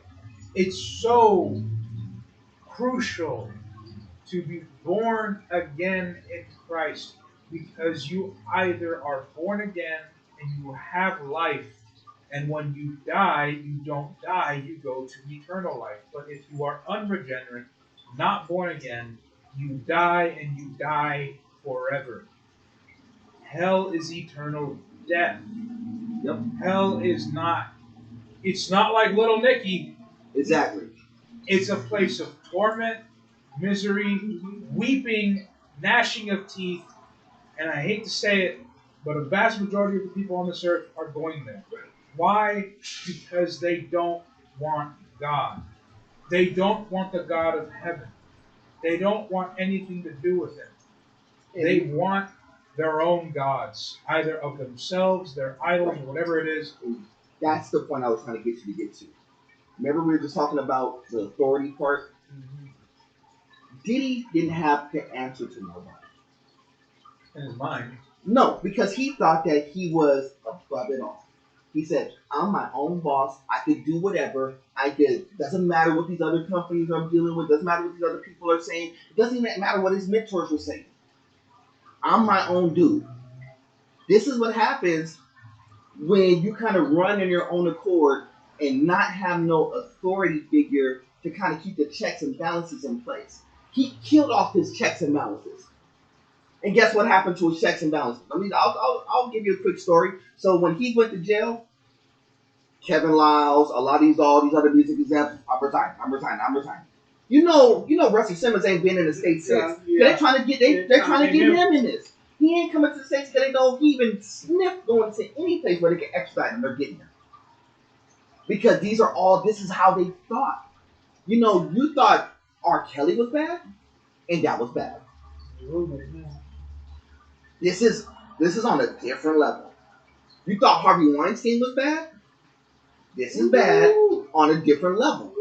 it's so crucial to be born again in Christ, because you either are born again and you have life, and when you die, you don't die, you go to eternal life. But if you are unregenerate, not born again, you die and you die forever. Hell is eternal death. Yep. Hell is not, it's not like Little Nicky. Exactly. It's a place of torment, misery, weeping, gnashing of teeth, and I hate to say it, but a vast majority of the people on this earth are going there. Why? Because they don't want God. They don't want the God of heaven. They don't want anything to do with him. They want their own gods, either of themselves, their idols, or whatever it is. That's the point I was trying to get you to get to. Remember we were just talking about the authority part? Mm-hmm. Diddy didn't have to answer to nobody. In his mind. No, because he thought that he was above it all. He said, I'm my own boss. I could do whatever. I could. Doesn't matter what these other companies are dealing with. Doesn't matter what these other people are saying. It doesn't even matter what his mentors were saying. I'm my own dude. This is what happens when you kind of run in your own accord and not have no authority figure to kind of keep the checks and balances in place. He killed off his checks and balances. And guess what happened to his checks and balances? I mean, I'll give you a quick story. So when he went to jail, Kevin Lyles, all these other music examples, I'm resigning. You know, Russell Simmons ain't been in the States since. Yeah. They're trying to get him in this. He ain't coming to the States because they know he even sniffed going to any place where they can extradite him. They're getting him. Because this is how they thought. You know, you thought R. Kelly was bad, and that was bad. This is on a different level. You thought Harvey Weinstein was bad? This is bad on a different level.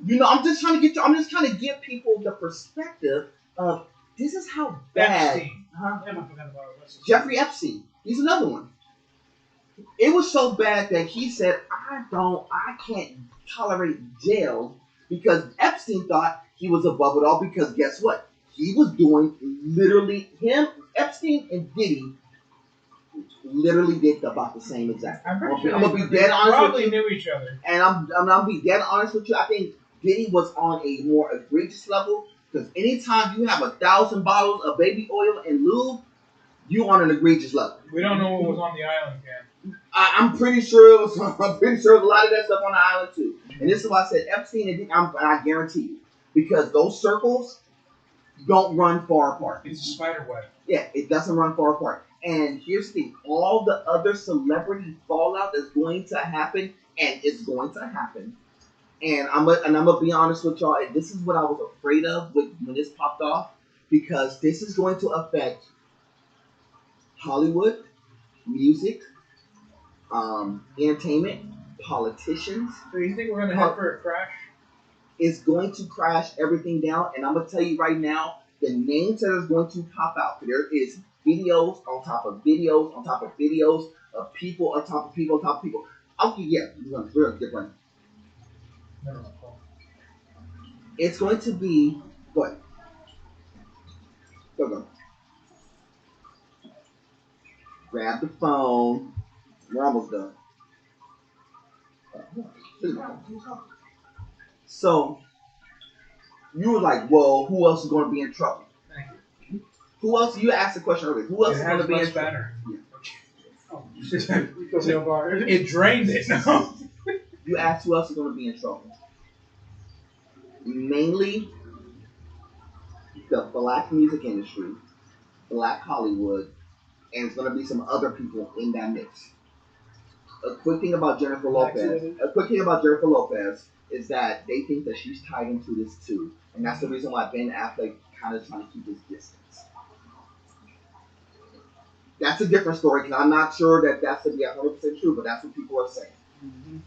You know, I'm just trying to give people the perspective of this is how bad. Jeffrey Epstein. He's another one. It was so bad that he said, I can't tolerate jail because Epstein thought he was above it all because guess what? He was doing literally Epstein and Diddy literally did about the same exact. I'm gonna be dead honest with you. Knew each other. And I'm gonna be dead honest with you. I think Diddy was on a more egregious level because anytime you have 1,000 bottles of baby oil and lube, you on an egregious level. We don't know what was on the island, Cam. I'm pretty sure it was. I'm pretty sure a lot of that stuff on the island too. And this is why I said Epstein and Diddy. I guarantee you, because those circles don't run far apart. It's a spider web. Yeah, it doesn't run far apart. And here's the thing: all the other celebrity fallout that's going to happen, and it's going to happen. And I'm gonna be honest with y'all. And this is what I was afraid of when this popped off, because this is going to affect Hollywood, music, entertainment, politicians. So you think we're gonna head for a crash? It's going to crash everything down. And I'm gonna tell you right now, the names that are going to pop out. There is videos on top of videos on top of videos of people on top of people on top of people. Okay, yeah, we're gonna get running. It's going to be what? Go. Grab the phone. We're almost done. So you were like, "Well, who else is going to be in trouble?" Thank you. Who else? You asked the question earlier. Who else is going to be in trouble? Yeah. It drained it. You asked who else is going to be in trouble. Mainly the black music industry, black Hollywood, and it's going to be some other people in that mix. A quick thing about Jennifer Lopez is that they think that she's tied into this too, and that's the reason why Ben Affleck kind of trying to keep his distance. That's a different story because I'm not sure that that's to be 100% true, but that's what people are saying. Mm-hmm.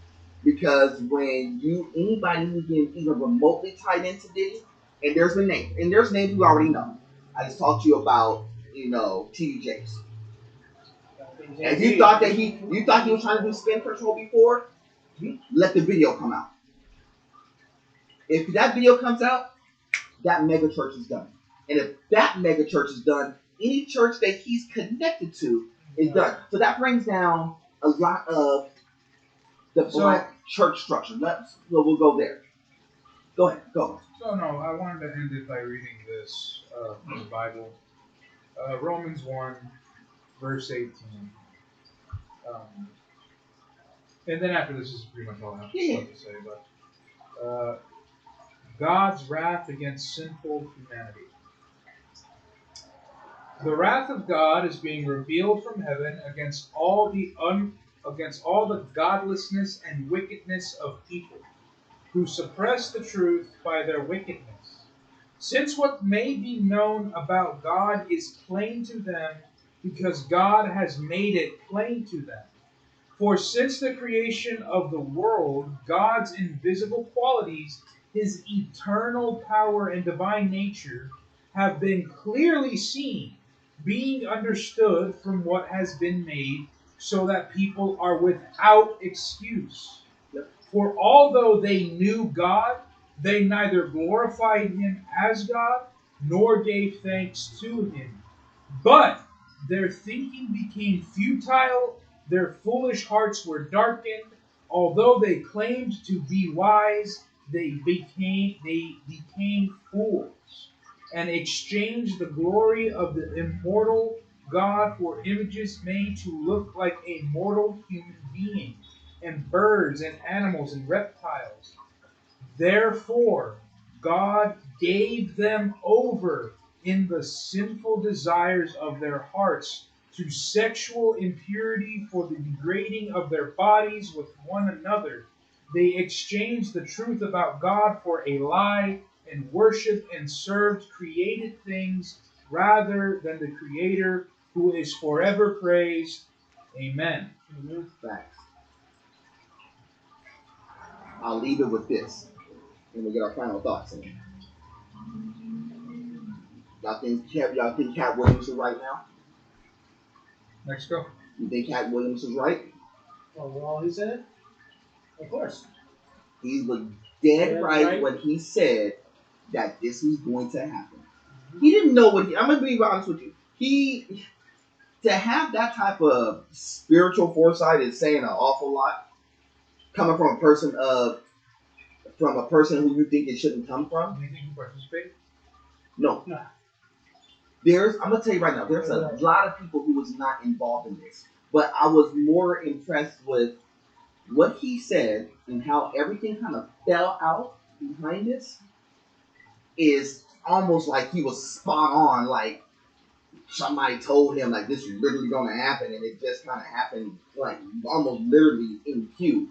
Because when anybody who's been even remotely tied into Diddy, and there's names you already know. I just talked to you about, TD Jakes. And you thought he was trying to do spin control before? Let the video come out. If that video comes out, that mega church is done. And if that mega church is done, any church that he's connected to is done. So that brings down a lot of the black church structure. We'll go there. Go ahead. Go. So no, I wanted to end it by reading this from the Bible, Romans 1, verse 18. And then after this is pretty much all I have to say. But God's wrath against sinful humanity. The wrath of God is being revealed from heaven against all the godlessness and wickedness of people who suppress the truth by their wickedness. Since what may be known about God is plain to them, because God has made it plain to them. For since the creation of the world, God's invisible qualities, his eternal power and divine nature, have been clearly seen, being understood from what has been made, so that people are without excuse. For although they knew God, they neither glorified him as God, nor gave thanks to him. But their thinking became futile, their foolish hearts were darkened. Although they claimed to be wise, they became fools and exchanged the glory of the immortal God for images made to look like a mortal human being, and birds and animals and reptiles. Therefore, God gave them over in the sinful desires of their hearts to sexual impurity for the degrading of their bodies with one another. They exchanged the truth about God for a lie and worshiped and served created things rather than the Creator who is forever praised. Amen. Facts. I'll leave it with this, and we'll get our final thoughts in. Y'all think Cat Williams is right now? Let's go. You think Cat Williams is right? Oh, well, he said, of course. He was dead right when he said that this was going to happen. He didn't know what I'm gonna be honest with you. To have that type of spiritual foresight is saying an awful lot. Coming from a person who you think it shouldn't come from. Do you think you participate? No. Nah. I'm gonna tell you right now, there's a lot of people who was not involved in this. But I was more impressed with what he said and how everything kind of fell out behind this. Is almost like he was spot on, like somebody told him like this is literally gonna happen, and it just kind of happened like almost literally in cue.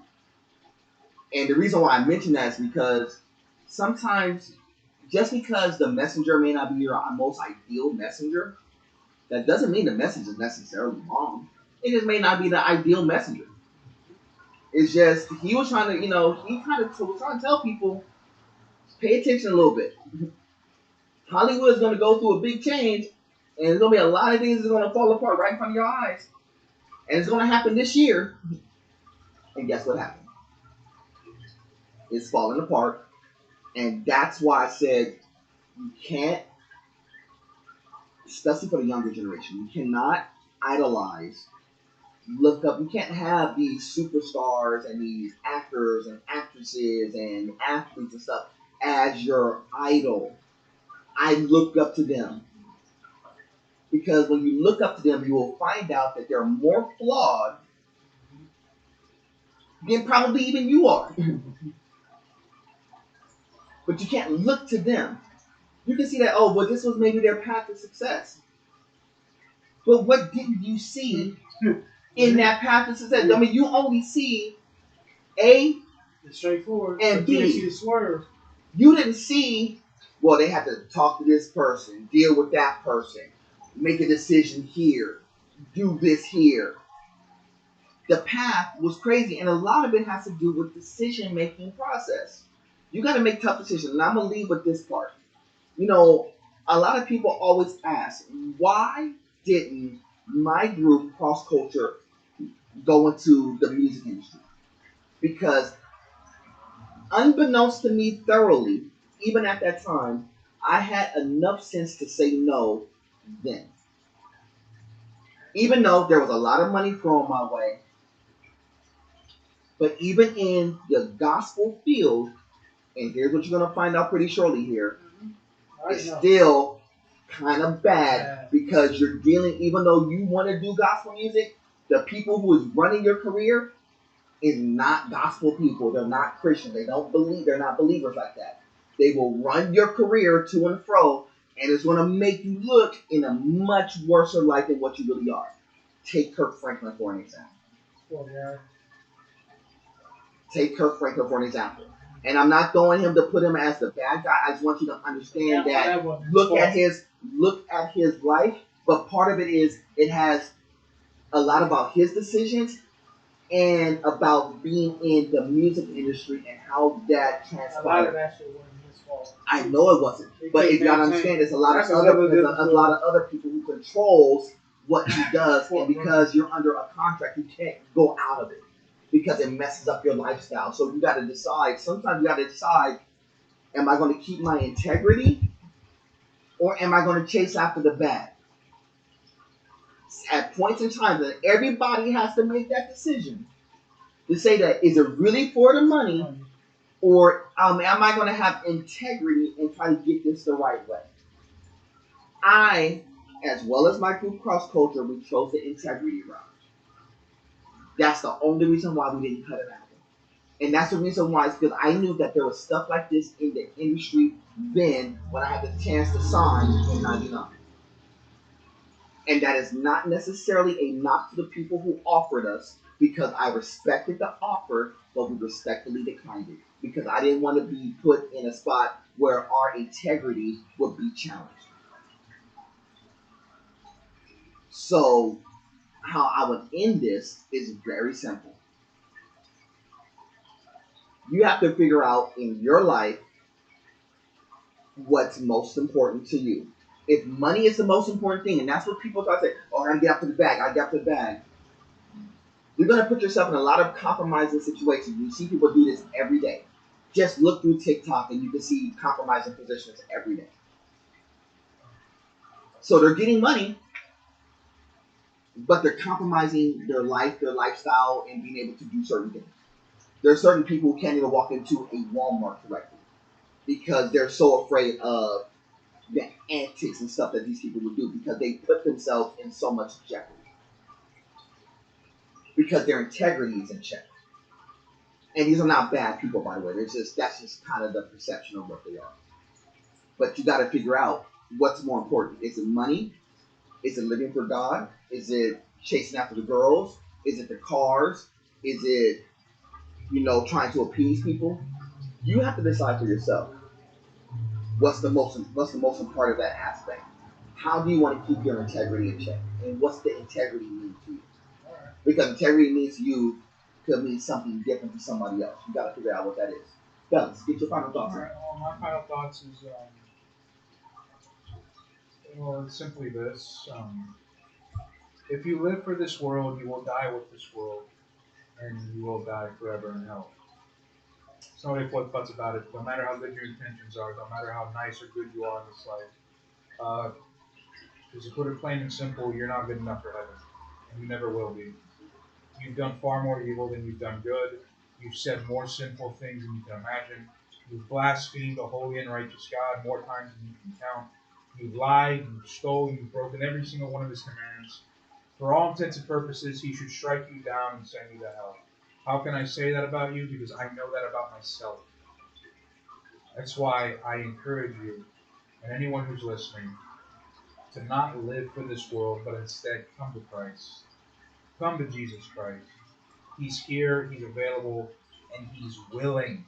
And the reason why I mention that is because sometimes just because the messenger may not be your most ideal messenger, that doesn't mean the message is necessarily wrong. It just may not be the ideal messenger. It's just he was trying to, he kind of was trying to tell people, pay attention a little bit. Hollywood's going to go through a big change, and there's going to be a lot of things that are going to fall apart right in front of your eyes. And it's going to happen this year. And guess what happened? It's falling apart. And that's why I said you can't, especially for the younger generation, you cannot idolize, look up, you can't have these superstars and these actors and actresses and athletes and stuff as your idol. I look up to them. Because when you look up to them, you will find out that they're more flawed than probably even you are. But you can't look to them. You can see that, this was maybe their path to success. But what didn't you see in that path to success? I mean, you only see A, the straightforward, and B. You didn't see the swerve. You didn't see, well, they had to talk to this person, deal with that person, make a decision here, do this here. The path was crazy, and a lot of it has to do with decision-making process. You got to make tough decisions, and I'm going to leave with this part. A lot of people always ask, why didn't my group, Cross Culture, go into the music industry? Because unbeknownst to me thoroughly, even at that time, I had enough sense to say no then. Even though there was a lot of money thrown my way, but even in the gospel field, and here's what you're going to find out pretty shortly here, it's still kind of bad because you're dealing, even though you want to do gospel music, the people who is running your career is not gospel people. They're not Christian. They don't believe. They're not believers like that. They will run your career to and fro, and it's going to make you look in a much worse light than what you really are. Take Kirk Franklin for an example. Take Kirk Franklin for an example. And I'm not throwing him to put him as the bad guy. I just want you to understand that look at his life, but part of it is it has a lot about his decisions and about being in the music industry and how that transpired. A lot of that shit wasn't his fault. I know it wasn't, but if y'all understand, there's a lot of other people who controls what he does, and because you're under a contract, you can't go out of it because it messes up your lifestyle. So you got to decide. Sometimes you got to decide: am I going to keep my integrity, or am I going to chase after the bag? At points in time, that everybody has to make that decision to say that is it really for the money, or Am I going to have integrity and try to get this the right way? I, as well as my group Cross Culture, we chose the integrity route. That's the only reason why we didn't cut it out. And that's the reason why, it's because I knew that there was stuff like this in the industry then when I had the chance to sign in 99. And that is not necessarily a knock to the people who offered us, because I respected the offer, but we respectfully declined it. Because I didn't want to be put in a spot where our integrity would be challenged. So, how I would end this is very simple. You have to figure out in your life what's most important to you. If money is the most important thing, and that's what people try to say, oh, I gotta get after the bag, I gotta get after the bag. You're gonna put yourself in a lot of compromising situations. You see people do this every day. Just look through TikTok and you can see compromising positions every day. So they're getting money, but they're compromising their life, their lifestyle, and being able to do certain things. There are certain people who can't even walk into a Walmart correctly because they're so afraid of the antics and stuff that these people would do, because they put themselves in so much jeopardy. Because their integrity is in check. And these are not bad people, by the way. That's just kind of the perception of what they are. But you got to figure out what's more important. Is it money? Is it living for God? Is it chasing after the girls? Is it the cars? Is it, trying to appease people? You have to decide for yourself. What's the most important part of that aspect? How do you want to keep your integrity in check? And what's the integrity mean to you? Because integrity means to you could mean something different to somebody else. You got to figure out what that is. Fellas, get your final thoughts. All right. Well, my final thoughts is, it's simply this: if you live for this world, you will die with this world, and you will die forever in hell. There's no ifs, buts about it. No matter how good your intentions are, no matter how nice or good you are in this life, just to put it plain and simple, you're not good enough for heaven, and you never will be. You've done far more evil than you've done good. You've said more sinful things than you can imagine. You've blasphemed the holy and righteous God more times than you can count. You've lied, you've stolen, you've broken every single one of his commands. For all intents and purposes, he should strike you down and send you to hell. How can I say that about you? Because I know that about myself. That's why I encourage you, and anyone who's listening, to not live for this world, but instead come to Christ. Come to Jesus Christ. He's here, he's available, and he's willing.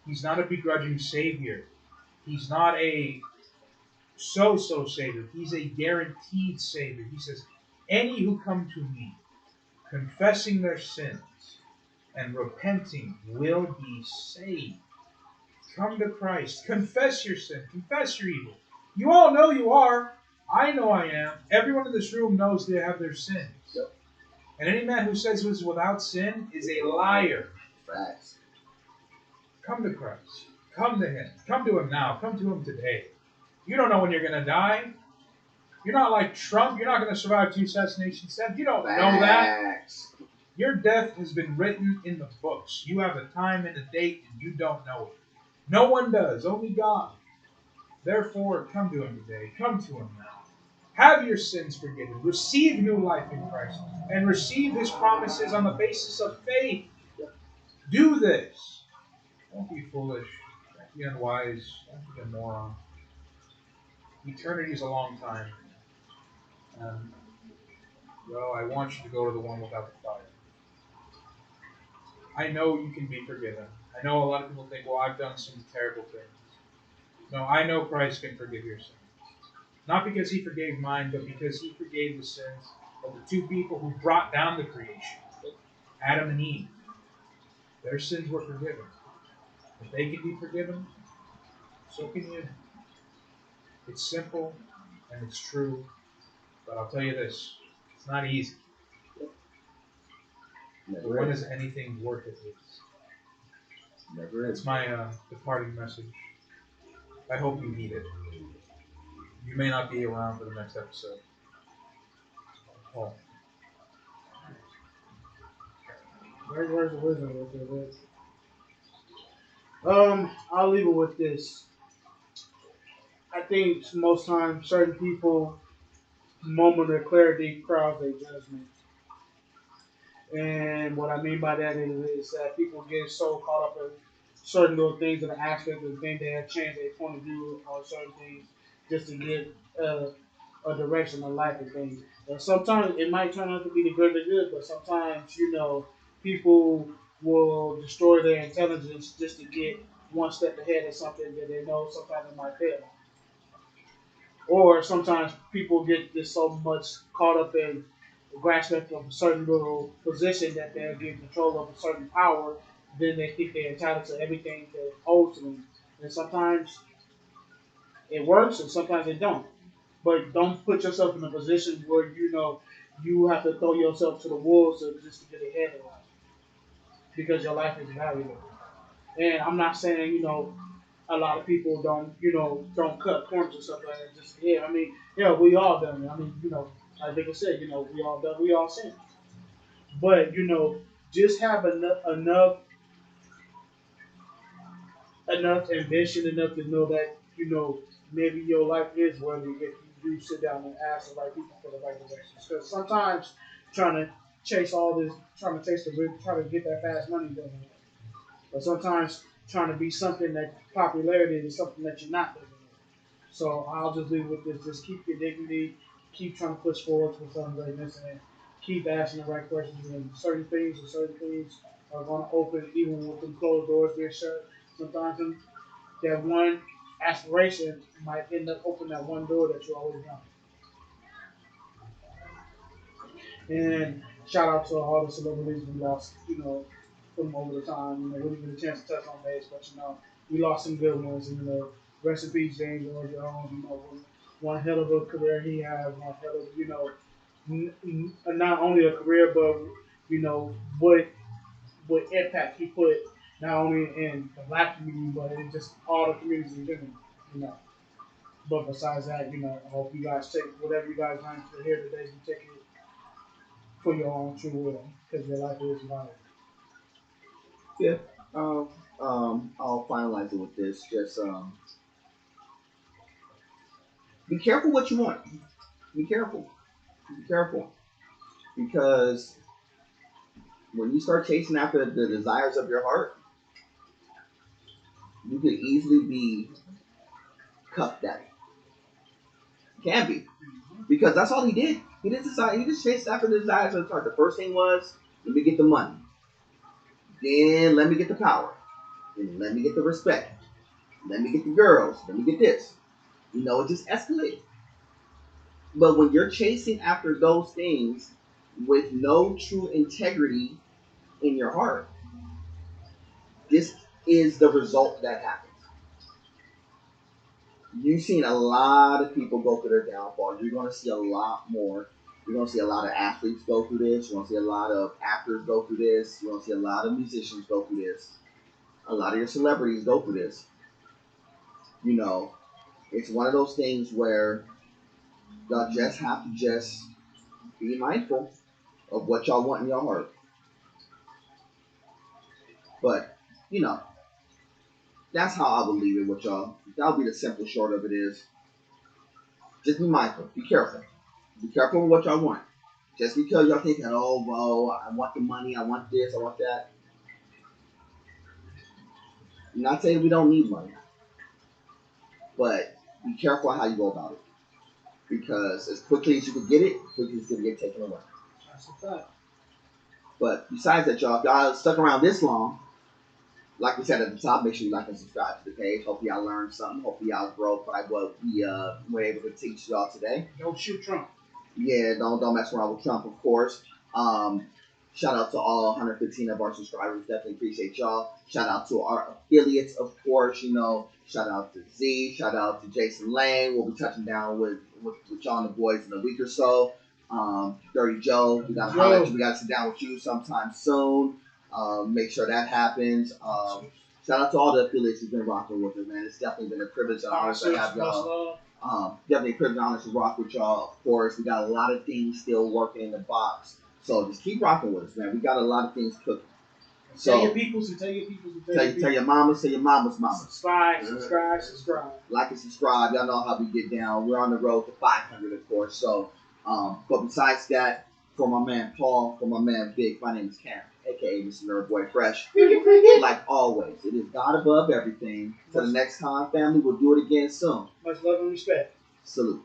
He's not a begrudging Savior. He's not a so-so Savior. He's a guaranteed Savior. He says, any who come to me, confessing their sins and repenting, will be saved. Come to Christ. Confess your sin. Confess your evil. You all know you are. I know I am. Everyone in this room knows they have their sins. Yep. And any man who says he is without sin is a liar. Facts. Come to Christ. Come to him. Come to him now. Come to him today. You don't know when you're going to die. You're not like Trump. You're not going to survive 2 assassination attempts. You don't know that. Your death has been written in the books. You have a time and a date, and you don't know it. No one does. Only God. Therefore, come to him today. Come to him now. Have your sins forgiven. Receive new life in Christ. And receive his promises on the basis of faith. Do this. Don't be foolish. Don't be unwise. Don't be a moron. Eternity is a long time. I want you to go to the one without the fire. I know you can be forgiven. I know a lot of people think, well, I've done some terrible things. No, I know Christ can forgive your sins. Not because he forgave mine, but because he forgave the sins of the 2 people who brought down the creation, Adam and Eve. Their sins were forgiven. If they can be forgiven, so can you. It's simple and it's true, but I'll tell you this, it's not easy. But when is anything worth it? Never is. It's my departing message. I hope you need it. You may not be around for the next episode. Oh. Great words of wisdom with this. I'll leave it with this. I think most times certain people moment of clarity crowds their judgment. And what I mean by that is that people get so caught up in certain little things and aspects of things they have changed their point of view on certain things just to get a direction in life and things. And sometimes it might turn out to be the good or the good, but sometimes, people will destroy their intelligence just to get one step ahead of something that they know sometimes it might fail. Or sometimes people get just so much caught up in grasping of a certain little position that they're getting control of a certain power, then they think they're entitled to everything that owes to them. And sometimes it works and sometimes it don't. But don't put yourself in a position where you have to throw yourself to the wolves just to get ahead of life because your life is valuable. And I'm not saying, a lot of people don't cut corners and stuff like that. Just yeah, I mean, yeah, we all done it. I mean, like they said, we all done, we all sin. But just have enough ambition enough to know that maybe your life is worthy if you do sit down and ask the right people for the right directions. Because sometimes trying to chase all this, trying to chase trying to get that fast money doesn't work. But sometimes trying to be something that popularity is something that you're not doing. So I'll just leave with this. Just keep your dignity, keep trying to push forward for some greatness, and keep asking the right questions. And certain things are going to open even with them closed doors being shut. Sometimes that one aspiration might end up opening that one door that you always wanted. And shout out to all the celebrities we lost, from over the time. We didn't get a chance to touch on base, but we lost some good ones. And rest in peace, James Earl Jones. One hell of a career he had. One hell of not only a career, but what impact he put not only in the black community, but in just all the communities in general. You know. But besides that, I hope you guys take whatever you guys learned here today, you take it for your own true will, because your life is valuable. Yeah. Um, I'll finalize it with this. Just be careful what you want. Be careful. Be careful. Because when you start chasing after the desires of your heart, you could easily be cuffed at it. Can be. Because that's all he did. He didn't decide. He just chased after the desires of his heart. The first thing was, let me get the money. Then let me get the power. Then let me get the respect. Let me get the girls. Let me get this. It just escalated. But when you're chasing after those things with no true integrity in your heart, this is the result that happens. You've seen a lot of people go through their downfall. You're going to see a lot more. You're going to see a lot of athletes go through this. You're going to see a lot of actors go through this. You're going to see a lot of musicians go through this. A lot of your celebrities go through this. It's one of those things where y'all just have to just be mindful of what y'all want in your heart. But, you know, that's how I would leave it with y'all. That'll be the simple short of it is just be mindful. Be careful. Be careful with what y'all want. Just because y'all thinking, oh, well, I want the money, I want this, I want that. I'm not saying we don't need money, but be careful how you go about it. Because as quickly as you can get it, as quickly it's going to get taken away. That's a fact. But besides that, y'all, if y'all stuck around this long, like we said at the top, make sure you like and subscribe to the page. Hopefully y'all learned something. Hopefully y'all grow by what we were able to teach y'all today. Don't shoot Trump. Yeah, don't mess around with Trump, of course. Shout out to all 115 of our subscribers. Definitely appreciate y'all. Shout out to our affiliates, of course. Shout out to Z. Shout out to Jason Lane. We'll be touching down with y'all and the boys in a week or so. Dirty Joe, we gotta holler at you. We gotta sit down with you sometime soon. Make sure that happens. Shout out to all the affiliates who've been rocking with us, man. It's definitely been a privilege and honor to have y'all. Definitely a privilege and honor to rock with y'all. Of course, we got a lot of things still working in the box. So just keep rocking with us, man. We got a lot of things cooking. So tell your peoples and tell your peoples and tell your mamas, tell your mama's mama. Subscribe. Like and subscribe. Y'all know how we get down. We're on the road to 500, of course. So, but besides that, for my man Paul, for my man Vic, my name is Cameron, aka Mr. Nerd Boy Fresh. Like always, it is God above everything. Till the next time, family, we'll do it again soon. Much love and respect. Salute.